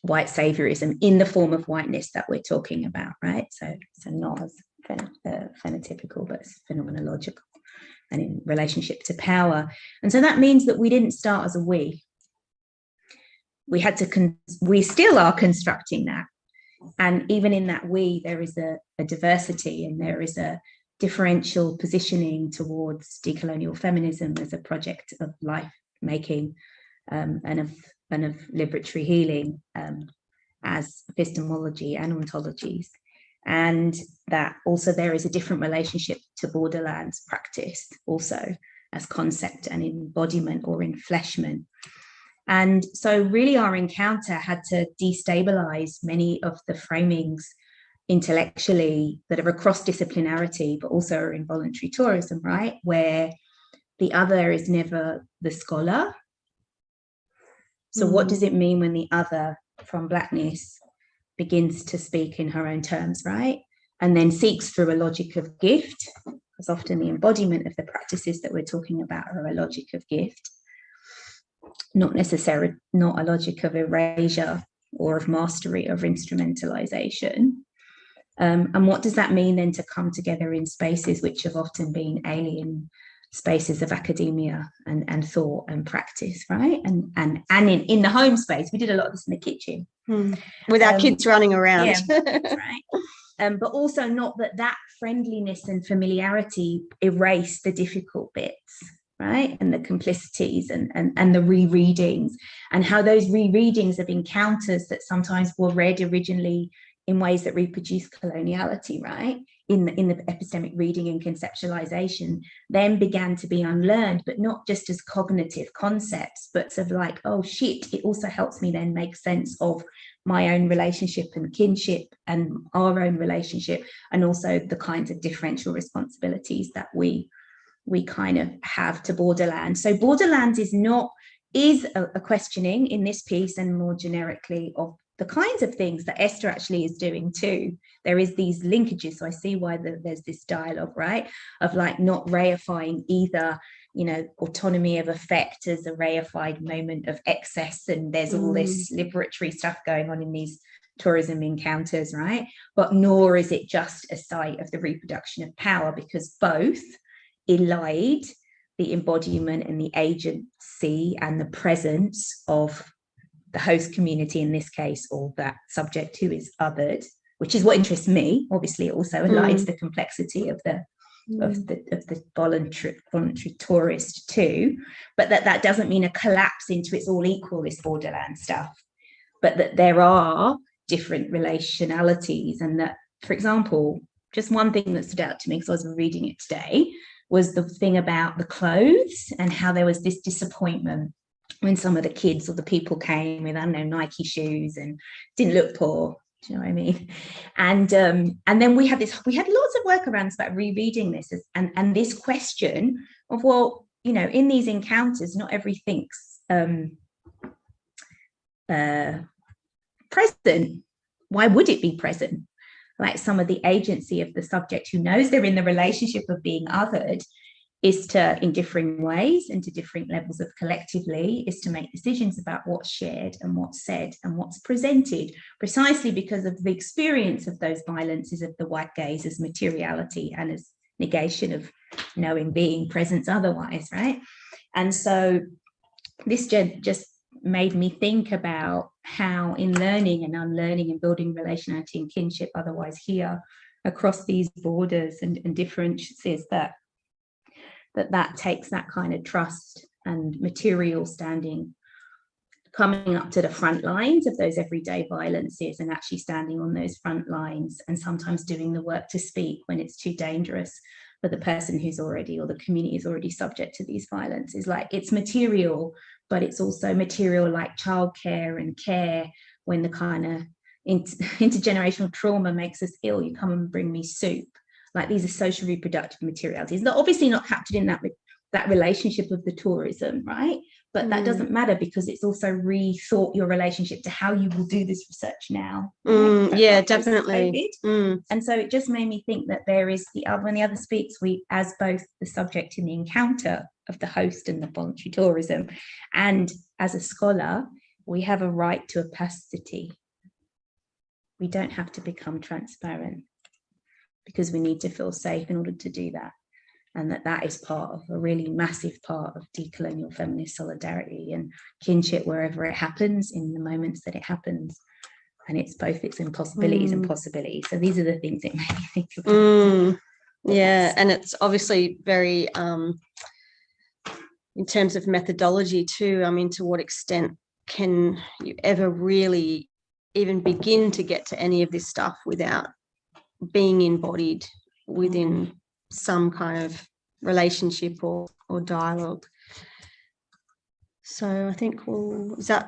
white saviorism in the form of whiteness that we're talking about, right? So not as phenotypical, but phenomenological and in relationship to power. And so that means that we didn't start as a we. We had to, we still are constructing that. And even in that we, there is a diversity, and there is a differential positioning towards decolonial feminism as a project of life making and of liberatory healing as epistemology and ontologies. And that also there is a different relationship to borderlands practice also as concept and embodiment or enfleshment. And so really our encounter had to destabilize many of the framings intellectually that are across disciplinarity, but also are in voluntary tourism, right? Where the other is never the scholar. So what does it mean when the other from Blackness begins to speak in her own terms, right? And then seeks through a logic of gift, because often the embodiment of the practices that we're talking about are a logic of gift, not necessarily not a logic of erasure or of mastery, of instrumentalization. And what does that mean then to come together in spaces which have often been alien spaces of academia and thought and practice, right? And in the home space, we did a lot of this in the kitchen. With our kids running around. Yeah, right. But also not that friendliness and familiarity erase the difficult bits, right? And the complicities and the rereadings, and how those rereadings of encounters that sometimes were read originally in ways that reproduce coloniality, right? In the epistemic reading and conceptualization, then began to be unlearned, but not just as cognitive concepts, but sort of like, oh shit, it also helps me then make sense of my own relationship and kinship and our own relationship, and also the kinds of differential responsibilities that we kind of have to borderlands. So borderlands is a questioning in this piece, and more generically of the kinds of things that Esther actually is doing too. There is these linkages, so I see why there's this dialogue, right, of like not reifying either, you know, autonomy of effect as a reified moment of excess, and there's all this liberatory stuff going on in these tourism encounters, right, but nor is it just a site of the reproduction of power, because both elide the embodiment and the agency and the presence of the host community in this case, or that subject who is othered, which is what interests me. Obviously, it also elides the complexity of the voluntary tourist too, but that doesn't mean a collapse into it's all equal, this borderland stuff, but that there are different relationalities, and that, for example, just one thing that stood out to me because I was reading it today was the thing about the clothes, and how there was this disappointment when some of the kids or the people came with, I don't know, Nike shoes and didn't look poor. Do you know what I mean? And then we had lots of workarounds about rereading this and this question of, well, you know, in these encounters, not everything's present. Why would it be present? Like some of the agency of the subject who knows they're in the relationship of being othered is to, in differing ways and to different levels of collectively, is to make decisions about what's shared and what's said and what's presented, precisely because of the experience of those violences of the white gaze as materiality and as negation of knowing, being, presence otherwise, right? And so this just made me think about how in learning and unlearning and building relationality and kinship otherwise here across these borders and differences, that takes that kind of trust and material standing, coming up to the front lines of those everyday violences and actually standing on those front lines, and sometimes doing the work to speak when it's too dangerous for the person who's already, or the community is already subject to these violences. Like, it's material, but it's also material like childcare and care, when the kind of intergenerational trauma makes us ill, you come and bring me soup. Like, these are social reproductive materialities. They're obviously not captured in that relationship of the tourism, right? But that doesn't matter, because it's also rethought your relationship to how you will do this research now. Right? Yeah, definitely. And so it just made me think that there is when the other speaks, we, as both the subject in the encounter of the host and the voluntary tourism, and as a scholar, we have a right to opacity. We don't have to become transparent because we need to feel safe in order to do that. And that is part of a really massive part of decolonial feminist solidarity and kinship wherever it happens, in the moments that it happens. And it's both its impossibilities and possibilities. So these are the things that make me think about yeah, and it's obviously very in terms of methodology too. I mean, to what extent can you ever really even begin to get to any of this stuff without being embodied within some kind of relationship or dialogue? So I think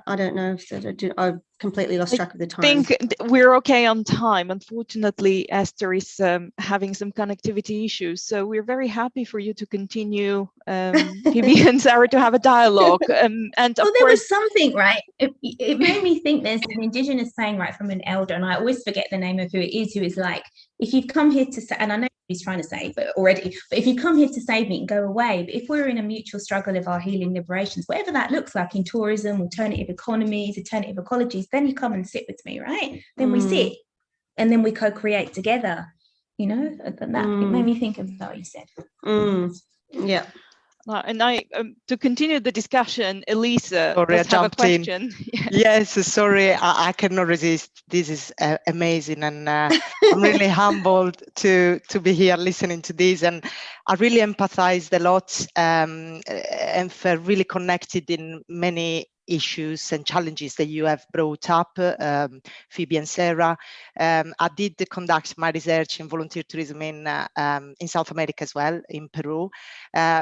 I don't know if I completely lost track of the time. I think we're okay on time. Unfortunately, Esther is having some connectivity issues, so we're very happy for you to continue, Phoebe and Sarah, to have a dialogue. And of there course, was something, right? It made me think there's an Indigenous saying, right, from an elder, and I always forget the name of who it is, who is like, if you've come here to say, and I know he's trying to say, but if you come here to save me and go away, but if we're in a mutual struggle of our healing liberations, whatever that looks like in tourism, alternative economies, alternative ecologies, then you come and sit with me, right? Then we sit and then we co-create together, you know, it made me think of what you said. Yeah. And I, to continue the discussion, Elisa, sorry, does have a question. Yes, sorry, I cannot resist. This is amazing, and I'm really humbled to be here listening to this, and I really empathized a lot and felt really connected in many issues and challenges that you have brought up, Phoebe and Sarah. I did conduct my research in volunteer tourism in South America as well, in Peru,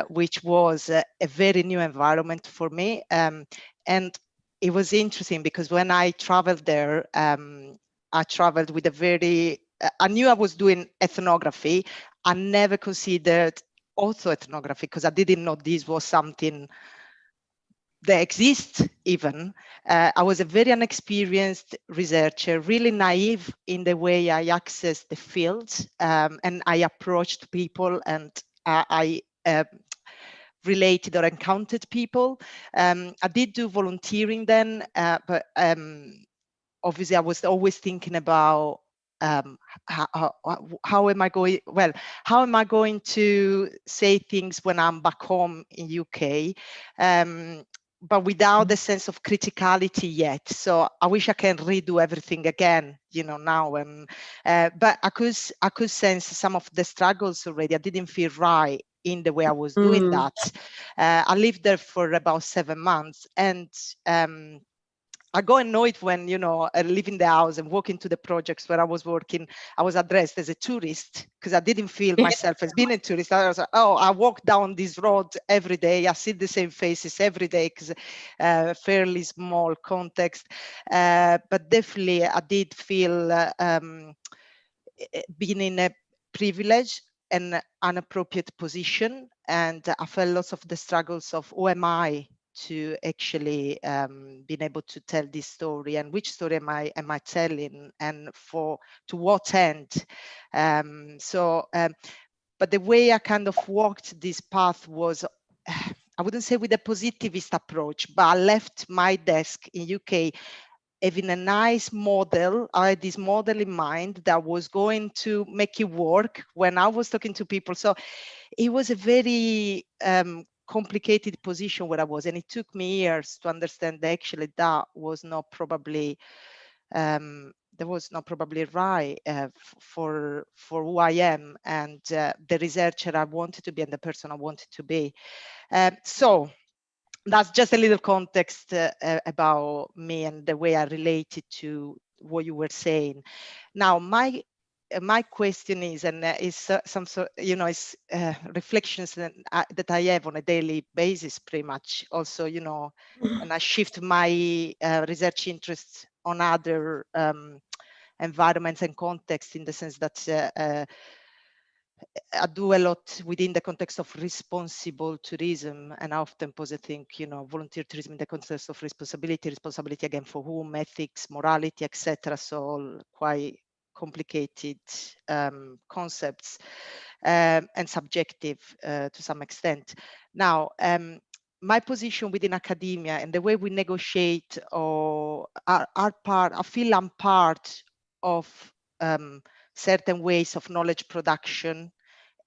which was a very new environment for me. And it was interesting because when I traveled there, I traveled with I knew I was doing ethnography. I never considered ethnography because I didn't know this was something that exists even. I was a very inexperienced researcher, really naive in the way I accessed the field, and I approached people, and I related or encountered people. I did do volunteering then, but obviously I was always thinking about how am I going to say things when I'm back home in UK, but without the sense of criticality yet. So I wish I can redo everything again, you know, now. But I could sense some of the struggles already. I didn't feel right in the way I was doing that. I lived there for about 7 months, and I got annoyed when, you know, leaving the house and walking to the projects where I was working, I was addressed as a tourist because I didn't feel myself as being a tourist. I was like, oh, I walk down this road every day. I see the same faces every day because fairly small context. But definitely I did feel being in a privilege and inappropriate position. And I felt lots of the struggles of who am I to actually being able to tell this story, and which story am I telling, and to what end. But the way I kind of walked this path was, I wouldn't say with a positivist approach, but I left my desk in UK having a nice model. I had this model in mind that was going to make it work when I was talking to people. So it was a very complicated position where I was, and it took me years to understand that actually that was not probably right for who I am and the researcher I wanted to be and the person I wanted to be. So that's just a little context about me and the way I related to what you were saying. Now, my question is, and is some sort, you know, is reflections that I have on a daily basis, pretty much. Also, you know, and I shift my research interests on other environments and contexts, in the sense that I do a lot within the context of responsible tourism, and I often posit, think, you know, volunteer tourism in the context of responsibility again for whom, ethics, morality, etc. So all quite complicated concepts and subjective to some extent. Now, my position within academia and the way we negotiate or are part, I feel I'm part of certain ways of knowledge production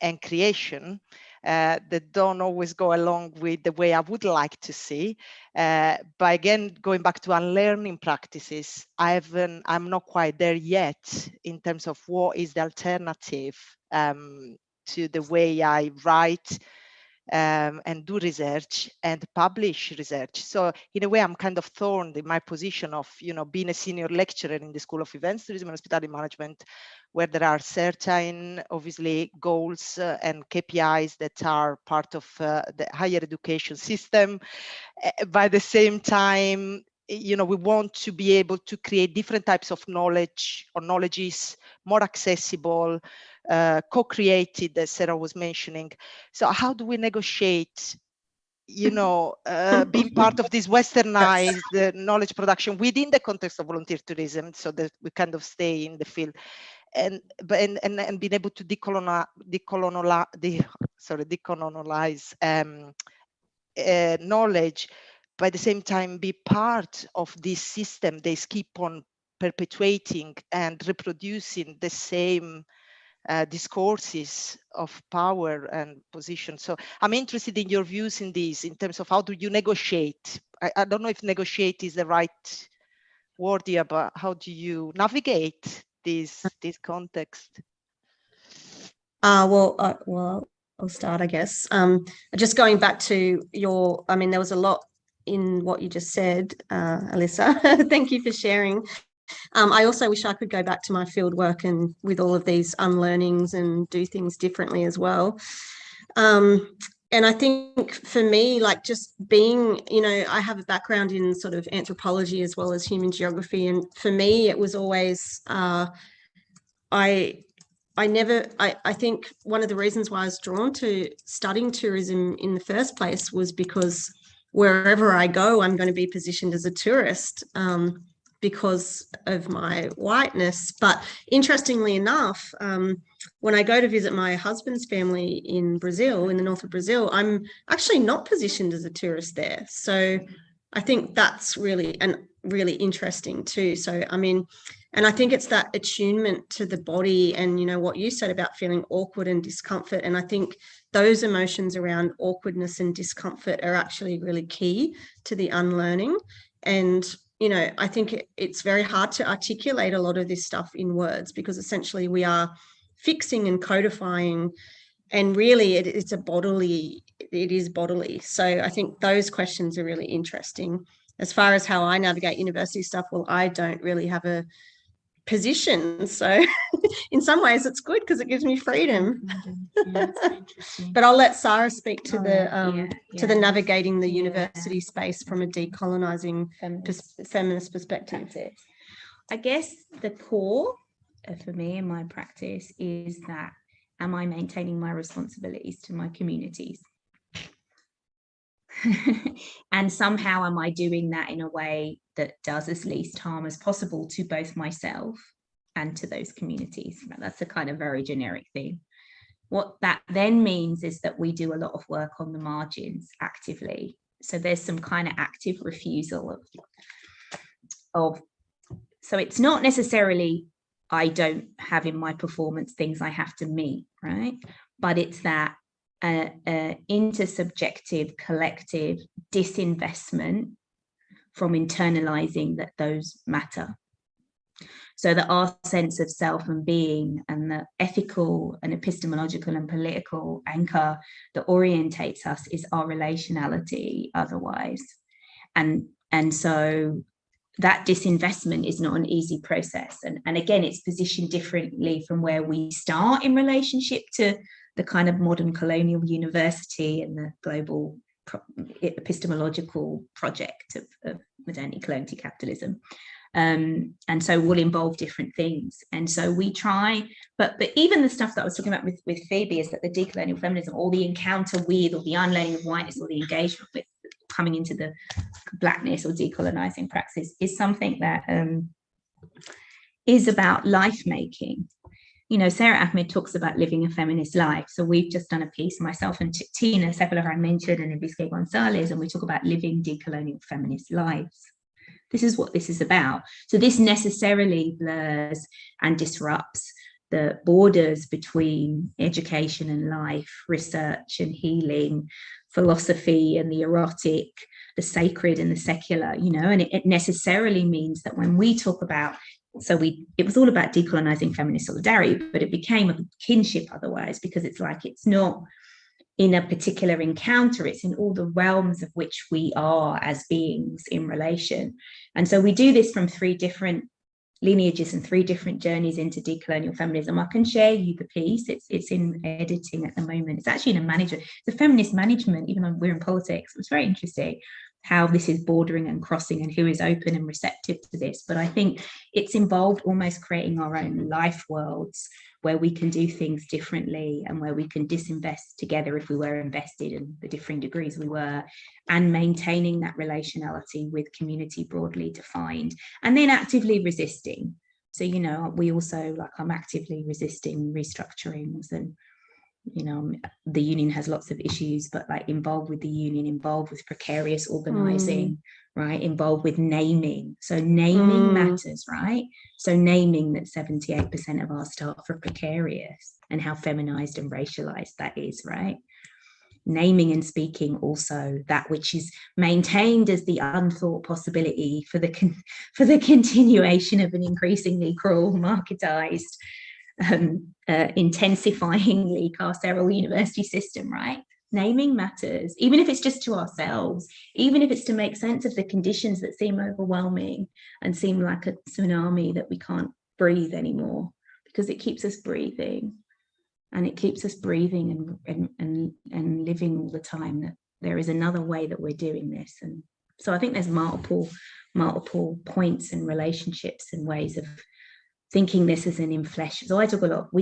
and creation that don't always go along with the way I would like to see. But again, going back to unlearning practices, I'm not quite there yet in terms of what is the alternative to the way I write and do research and publish research. So in a way, I'm kind of thorned in my position of, being a senior lecturer in the School of Events, Tourism and Hospitality Management, where there are certain, obviously, goals and KPIs that are part of the higher education system. By the same time, we want to be able to create different types of knowledge or knowledges, more accessible, co-created, as Sarah was mentioning. So how do we negotiate, being part of this westernized knowledge production within the context of volunteer tourism, so that we kind of stay in the field, and being able to decolonize knowledge, by the same time be part of this system. They keep on perpetuating and reproducing the same discourses of power and position. So I'm interested in your views in this, in terms of how do you negotiate? I don't know if negotiate is the right word here, but how do you navigate this context? Well, I'll start, I guess. Just going back to there was a lot in what you just said, Alyssa. Thank you for sharing. I also wish I could go back to my field work and with all of these unlearnings and do things differently as well. And I think for me, like just being, I have a background in sort of anthropology as well as human geography. And for me, it was always, I think one of the reasons why I was drawn to studying tourism in the first place was because wherever I go, I'm going to be positioned as a tourist because of my whiteness. But interestingly enough, when I go to visit my husband's family in Brazil, in the north of Brazil, I'm actually not positioned as a tourist there. So I think that's really interesting too. So, and I think it's that attunement to the body and, what you said about feeling awkward and discomfort. And I think those emotions around awkwardness and discomfort are actually really key to the unlearning. And, I think it's very hard to articulate a lot of this stuff in words, because essentially we are fixing and codifying, and really it is bodily. So I think those questions are really interesting. As far as how I navigate university stuff, well, I don't really have a position, so in some ways it's good because it gives me freedom. But I'll let Sarah speak to the navigating the university space from a decolonizing feminist perspective. I guess the core for me in my practice is that, am I maintaining my responsibilities to my communities? And somehow am I doing that in a way that does as least harm as possible to both myself and to those communities? That's a kind of very generic thing. What that then means is that we do a lot of work on the margins actively. So there's some kind of active refusal of so it's not necessarily I don't have in my performance things I have to meet, right? But it's that intersubjective, collective disinvestment from internalizing that those matter. So that our sense of self and being and the ethical and epistemological and political anchor that orientates us is our relationality otherwise. And so that disinvestment is not an easy process. And again, it's positioned differently from where we start in relationship to the kind of modern colonial university and the global epistemological project of modernity, coloniality, capitalism. And so will involve different things. And so we try, but even the stuff that I was talking about with Phoebe is that the decolonial feminism, or the encounter with, or the unlearning of whiteness, or the engagement with coming into the blackness or decolonizing praxis is something that is about life making. you know, Sarah Ahmed talks about living a feminist life. So we've just done a piece, myself and Tina Sepulveda, I mentioned, and Ibisque Gonzalez, and we talk about living decolonial feminist lives. This is what this is about. So this necessarily blurs and disrupts the borders between education and life, research and healing, philosophy and the erotic, the sacred and the secular, you know, and it necessarily means that when we talk about, it was all about decolonizing feminist solidarity, but it became a kinship otherwise, because it's like, it's not in a particular encounter, it's in all the realms of which we are as beings in relation. And so we do this from 3 different lineages and 3 different journeys into decolonial feminism. I can share you the piece. It's in editing at the moment. It's actually in a management, the feminist management, even though we're in politics. It's very interesting how this is bordering and crossing and who is open and receptive to this. But I think it's involved almost creating our own life worlds where we can do things differently and where we can disinvest together if we were invested in the differing degrees we were, and maintaining that relationality with community broadly defined, and then actively resisting. So, you know, we also, like, I'm actively resisting restructurings, and, you know, the union has lots of issues, but like involved with the union, involved with precarious organizing, right? Involved with naming. So naming matters, right? So naming that 78% of our staff are precarious and how feminized and racialized that is, right? Naming and speaking also that which is maintained as the unthought possibility for the continuation of an increasingly cruel, marketized, intensifyingly carceral university system, right? Naming matters, even if it's just to ourselves, even if it's to make sense of the conditions that seem overwhelming and seem like a tsunami that we can't breathe anymore, because it keeps us breathing, and it keeps us breathing and living all the time, that there is another way that we're doing this. And so I think there's multiple points and relationships and ways of thinking this as an inflection. So we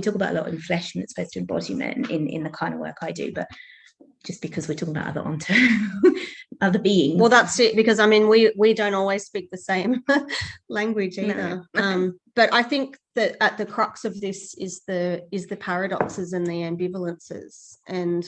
talk about a lot of inflection that's supposed to embodiment in the kind of work I do, but just because we're talking about other beings. Well, that's it, because I mean, we don't always speak the same language either. No. But I think that at the crux of this is the paradoxes and the ambivalences, and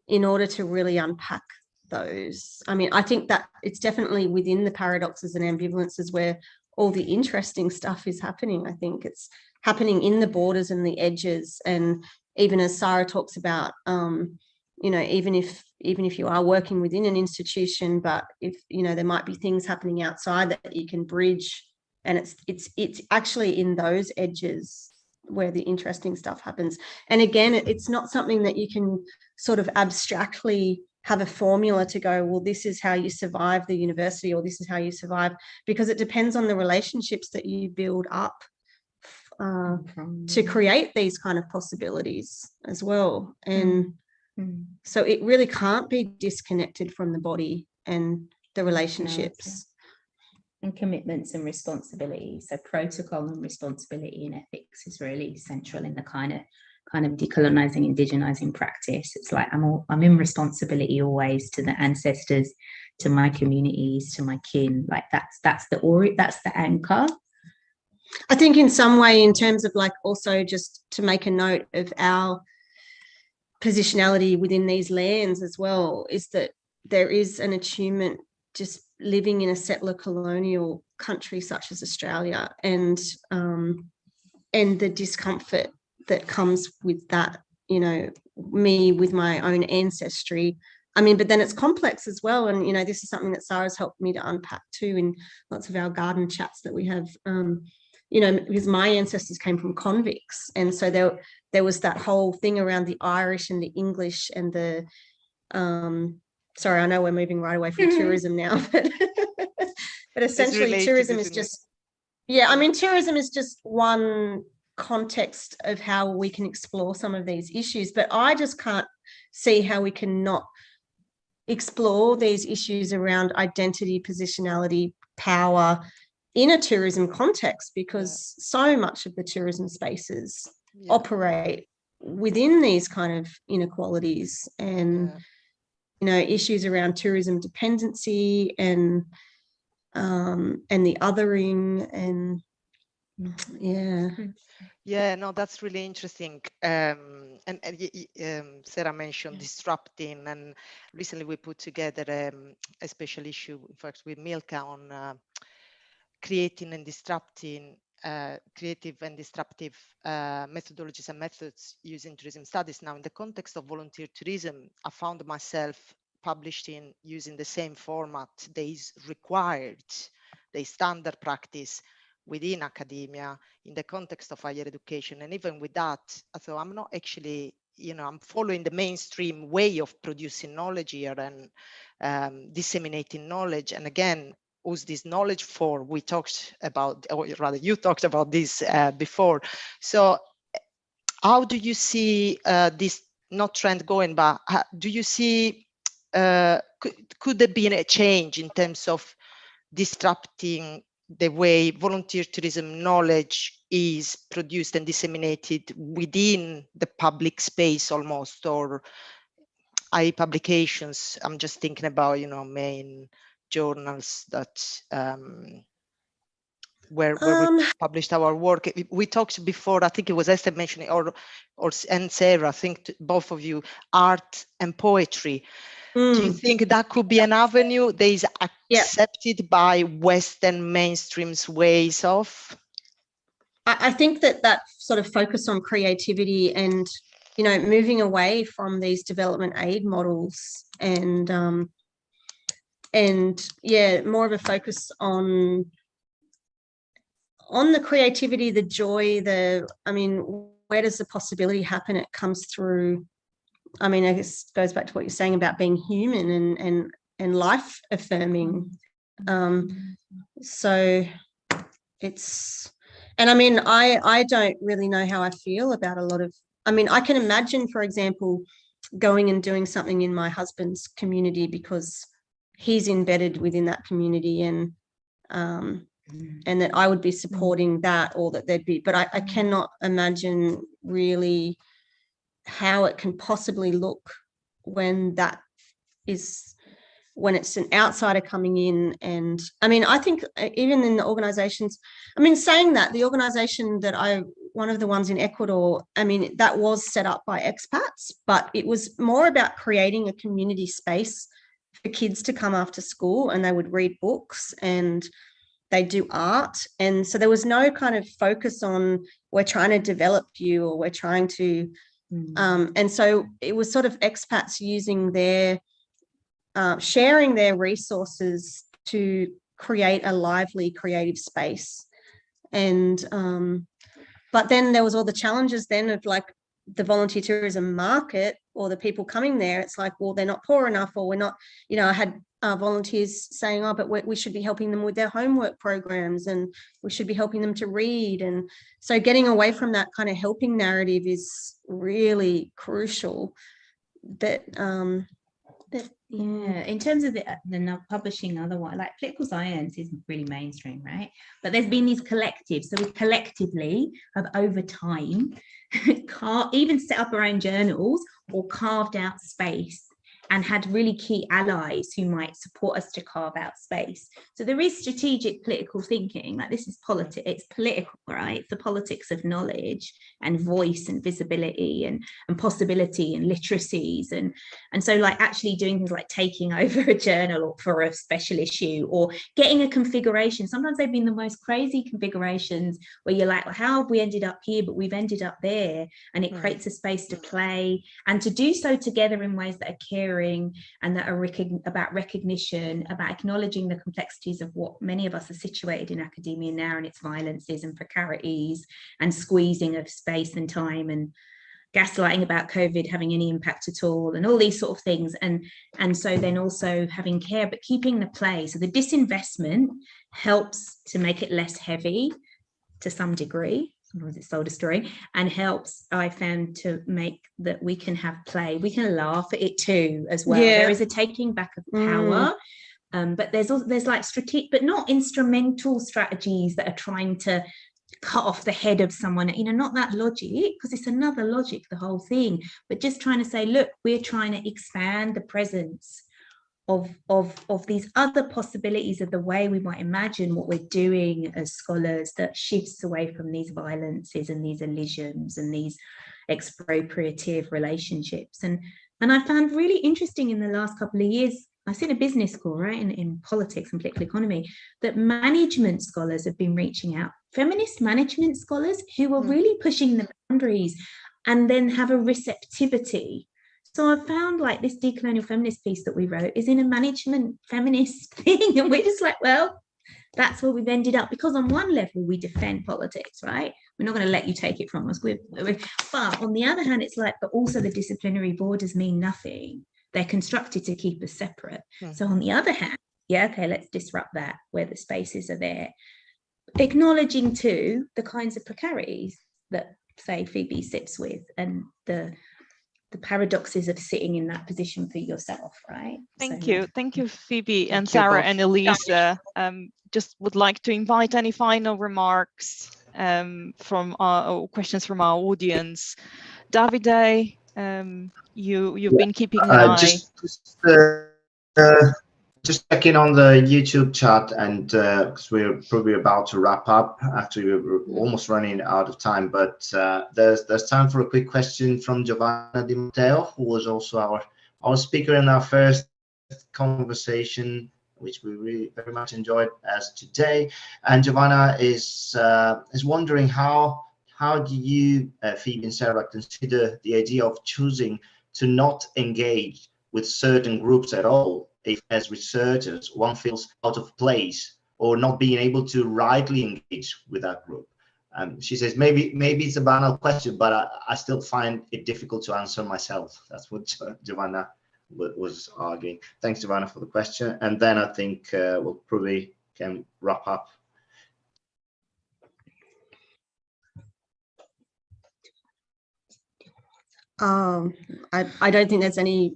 in order to really unpack those, I mean, I think that it's definitely within the paradoxes and ambivalences where all the interesting stuff is happening. I think it's happening in the borders and the edges, and even as Sarah talks about, you know, even if you are working within an institution, but if, you know, there might be things happening outside that you can bridge, and it's actually in those edges where the interesting stuff happens. And again, it's not something that you can sort of abstractly have a formula to go, well, this is how you survive the university, or this is how you survive, because it depends on the relationships that you build up to create these kind of possibilities as well. And so it really can't be disconnected from the body and the relationships. And commitments and responsibility. So protocol and responsibility and ethics is really central in the kind of decolonizing, indigenizing practice. It's like I'm in responsibility always to the ancestors, to my communities, to my kin. Like that's the anchor. I think in some way, in terms of like also just to make a note of our positionality within these lands as well, is that there is an attunement just living in a settler colonial country such as Australia, and the discomfort that comes with that, you know, me with my own ancestry. I mean, but then it's complex as well. And, you know, this is something that Sarah's helped me to unpack too in lots of our garden chats that we have, you know, because my ancestors came from convicts. And so there was that whole thing around the Irish and the English and the, sorry, I know we're moving right away from tourism now, but essentially tourism is just, I mean, tourism is just one context of how we can explore some of these issues, but I just can't see how we can not explore these issues around identity, positionality, power in a tourism context, because so much of the tourism spaces operate within these kind of inequalities and you know, issues around tourism dependency and the othering, and Yeah. Yeah, no, that's really interesting. And Sarah mentioned disrupting, and recently we put together a special issue, in fact, with Milka on creating and disrupting creative and disruptive methodologies and methods using tourism studies. Now, in the context of volunteer tourism, I found myself publishing using the same format that is required, the standard practice within academia in the context of higher education. And even with that, I thought I'm not actually, I'm following the mainstream way of producing knowledge here and disseminating knowledge. And again, who's this knowledge for? We talked about, or rather you talked about this before. So how do you see this, not trend going, but do you see, could there be a change in terms of disrupting the way volunteer tourism knowledge is produced and disseminated within the public space almost, or publications? I'm just thinking about, main journals that where we published our work. We talked before, I think it was Esther mentioning, and Sarah, I think both of you, art and poetry. Do you think that could be an avenue that is accepted by Western mainstream's ways of? I think that sort of focus on creativity and, moving away from these development aid models and more of a focus on the creativity, the joy, where does the possibility happen? It comes through, I guess it goes back to what you're saying about being human and life affirming. So it's, and I don't really know how I feel about a lot of, I can imagine, for example, going and doing something in my husband's community because he's embedded within that community, and that I would be supporting that, or that there'd be, but I cannot imagine really how it can possibly look when it's an outsider coming in. And I think even in the organizations, saying that, the organization that one of the ones in Ecuador, that was set up by expats, but it was more about creating a community space for kids to come after school, and they would read books and they do art. And so there was no kind of focus on, we're trying to develop you, or we're trying to, and so it was sort of expats using their, sharing their resources to create a lively creative space. And, but then there was all the challenges then of like the volunteer tourism market, or the people coming there. It's like, well, they're not poor enough, or we're not, I had volunteers saying, oh, but we should be helping them with their homework programs, and we should be helping them to read. And so getting away from that kind of helping narrative is really crucial. That in terms of the publishing, otherwise, like political science isn't really mainstream, right? But there's been these collectives, so we collectively have over time even set up our own journals or carved out space, and had really key allies who might support us to carve out space. So there is strategic political thinking, like this is politics, it's political, right? It's the politics of knowledge and voice and visibility and possibility and literacies. And so like actually doing things like taking over a journal for a special issue, or getting a configuration. Sometimes they've been the most crazy configurations where you're like, well, how have we ended up here, but we've ended up there? And it creates a space to play and to do so together in ways that are caring and that are about recognition, about acknowledging the complexities of what many of us are situated in academia now, and its violences and precarities and squeezing of space and time, and gaslighting about COVID having any impact at all, and all these sort of things. And so then also having care, but keeping the play. So the disinvestment helps to make it less heavy to some degree. Sometimes it's soul destroying, and helps, I found, to make that we can have play, we can laugh at it too as well. There is a taking back of power, but there's like strategic, but not instrumental strategies that are trying to cut off the head of someone, not that logic, because it's another logic, the whole thing, but just trying to say, look, we're trying to expand the presence of these other possibilities of the way we might imagine what we're doing as scholars that shifts away from these violences and these elisions and these expropriative relationships. And I found really interesting in the last couple of years, I was in a business school, right, in politics and political economy, that management scholars have been reaching out, feminist management scholars who are really pushing the boundaries and then have a receptivity. So I found like this decolonial feminist piece that we wrote is in a management feminist thing. And we're just like, well, that's where we've ended up, because on one level we defend politics, right? We're not going to let you take it from us. But on the other hand, it's like, but also the disciplinary borders mean nothing. They're constructed to keep us separate. So on the other hand, yeah, okay, let's disrupt that where the spaces are there. Acknowledging too the kinds of precarities that, say, Phoebe sits with, and the paradoxes of sitting in that position for yourself, right? Thank you, Phoebe and Sarah and Elisa. Just would like to invite any final remarks from our questions from our audience. Davide, you've been keeping an eye. Just checking on the YouTube chat, and because we're probably about to wrap up. Actually, we're almost running out of time, but there's time for a quick question from Giovanna Di Matteo, who was also our speaker in our first conversation, which we really very much enjoyed as today. And Giovanna is wondering how do you, Phoebe and Sarah, consider the idea of choosing to not engage with certain groups at all, if as researchers one feels out of place or not being able to rightly engage with that group? She says maybe it's a banal question, but I still find it difficult to answer myself. That's what Giovanna was arguing. Thanks, Giovanna, for the question. And then I think we'll probably can wrap up. I don't think there's any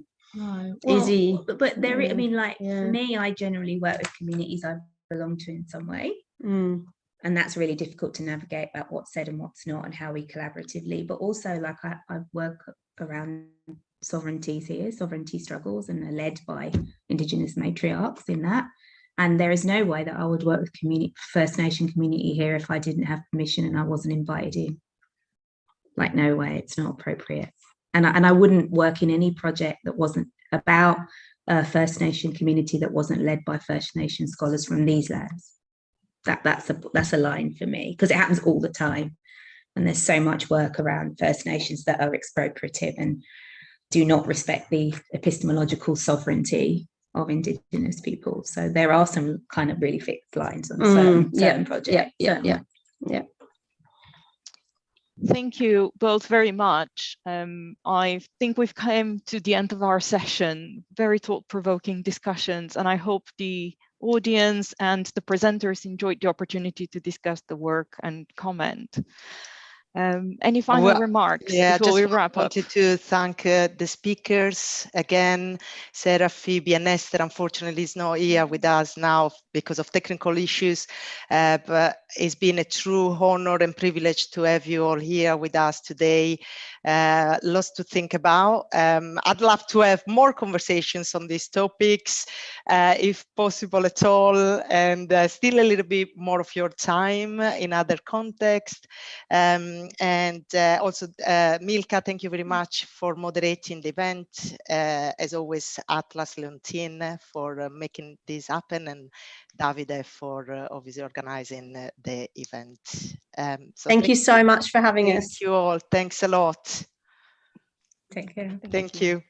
easy. But there, I mean, like for me, I generally work with communities I belong to in some way. And that's really difficult to navigate about what's said and what's not and how we collaboratively, but also like I work around sovereignties here, sovereignty struggles, and are led by Indigenous matriarchs in that. And there is no way that I would work with First Nation community here if I didn't have permission and I wasn't invited in. Like, no way, it's not appropriate. And I wouldn't work in any project that wasn't about a First Nation community that wasn't led by First Nation scholars from these lands. That's a line for me, because it happens all the time. And there's so much work around First Nations that are expropriative and do not respect the epistemological sovereignty of Indigenous people. So there are some kind of really fixed lines on certain projects. Yeah. Thank you both very much. I think we've come to the end of our session. Very thought-provoking discussions, and I hope the audience and the presenters enjoyed the opportunity to discuss the work and comment. Any final remarks before we wrap up? I wanted to thank the speakers again. Sarah, Phoebe, and Esther, unfortunately, is not here with us now because of technical issues, but it's been a true honor and privilege to have you all here with us today. Lots to think about. I'd love to have more conversations on these topics, if possible at all, and still a little bit more of your time in other contexts. And also, Milka, thank you very much for moderating the event. As always, Atlas Leontine for making this happen, and Davide for obviously organizing the event. So thank you so much for having us. Thank you all. Thanks a lot. Take care. Thank you.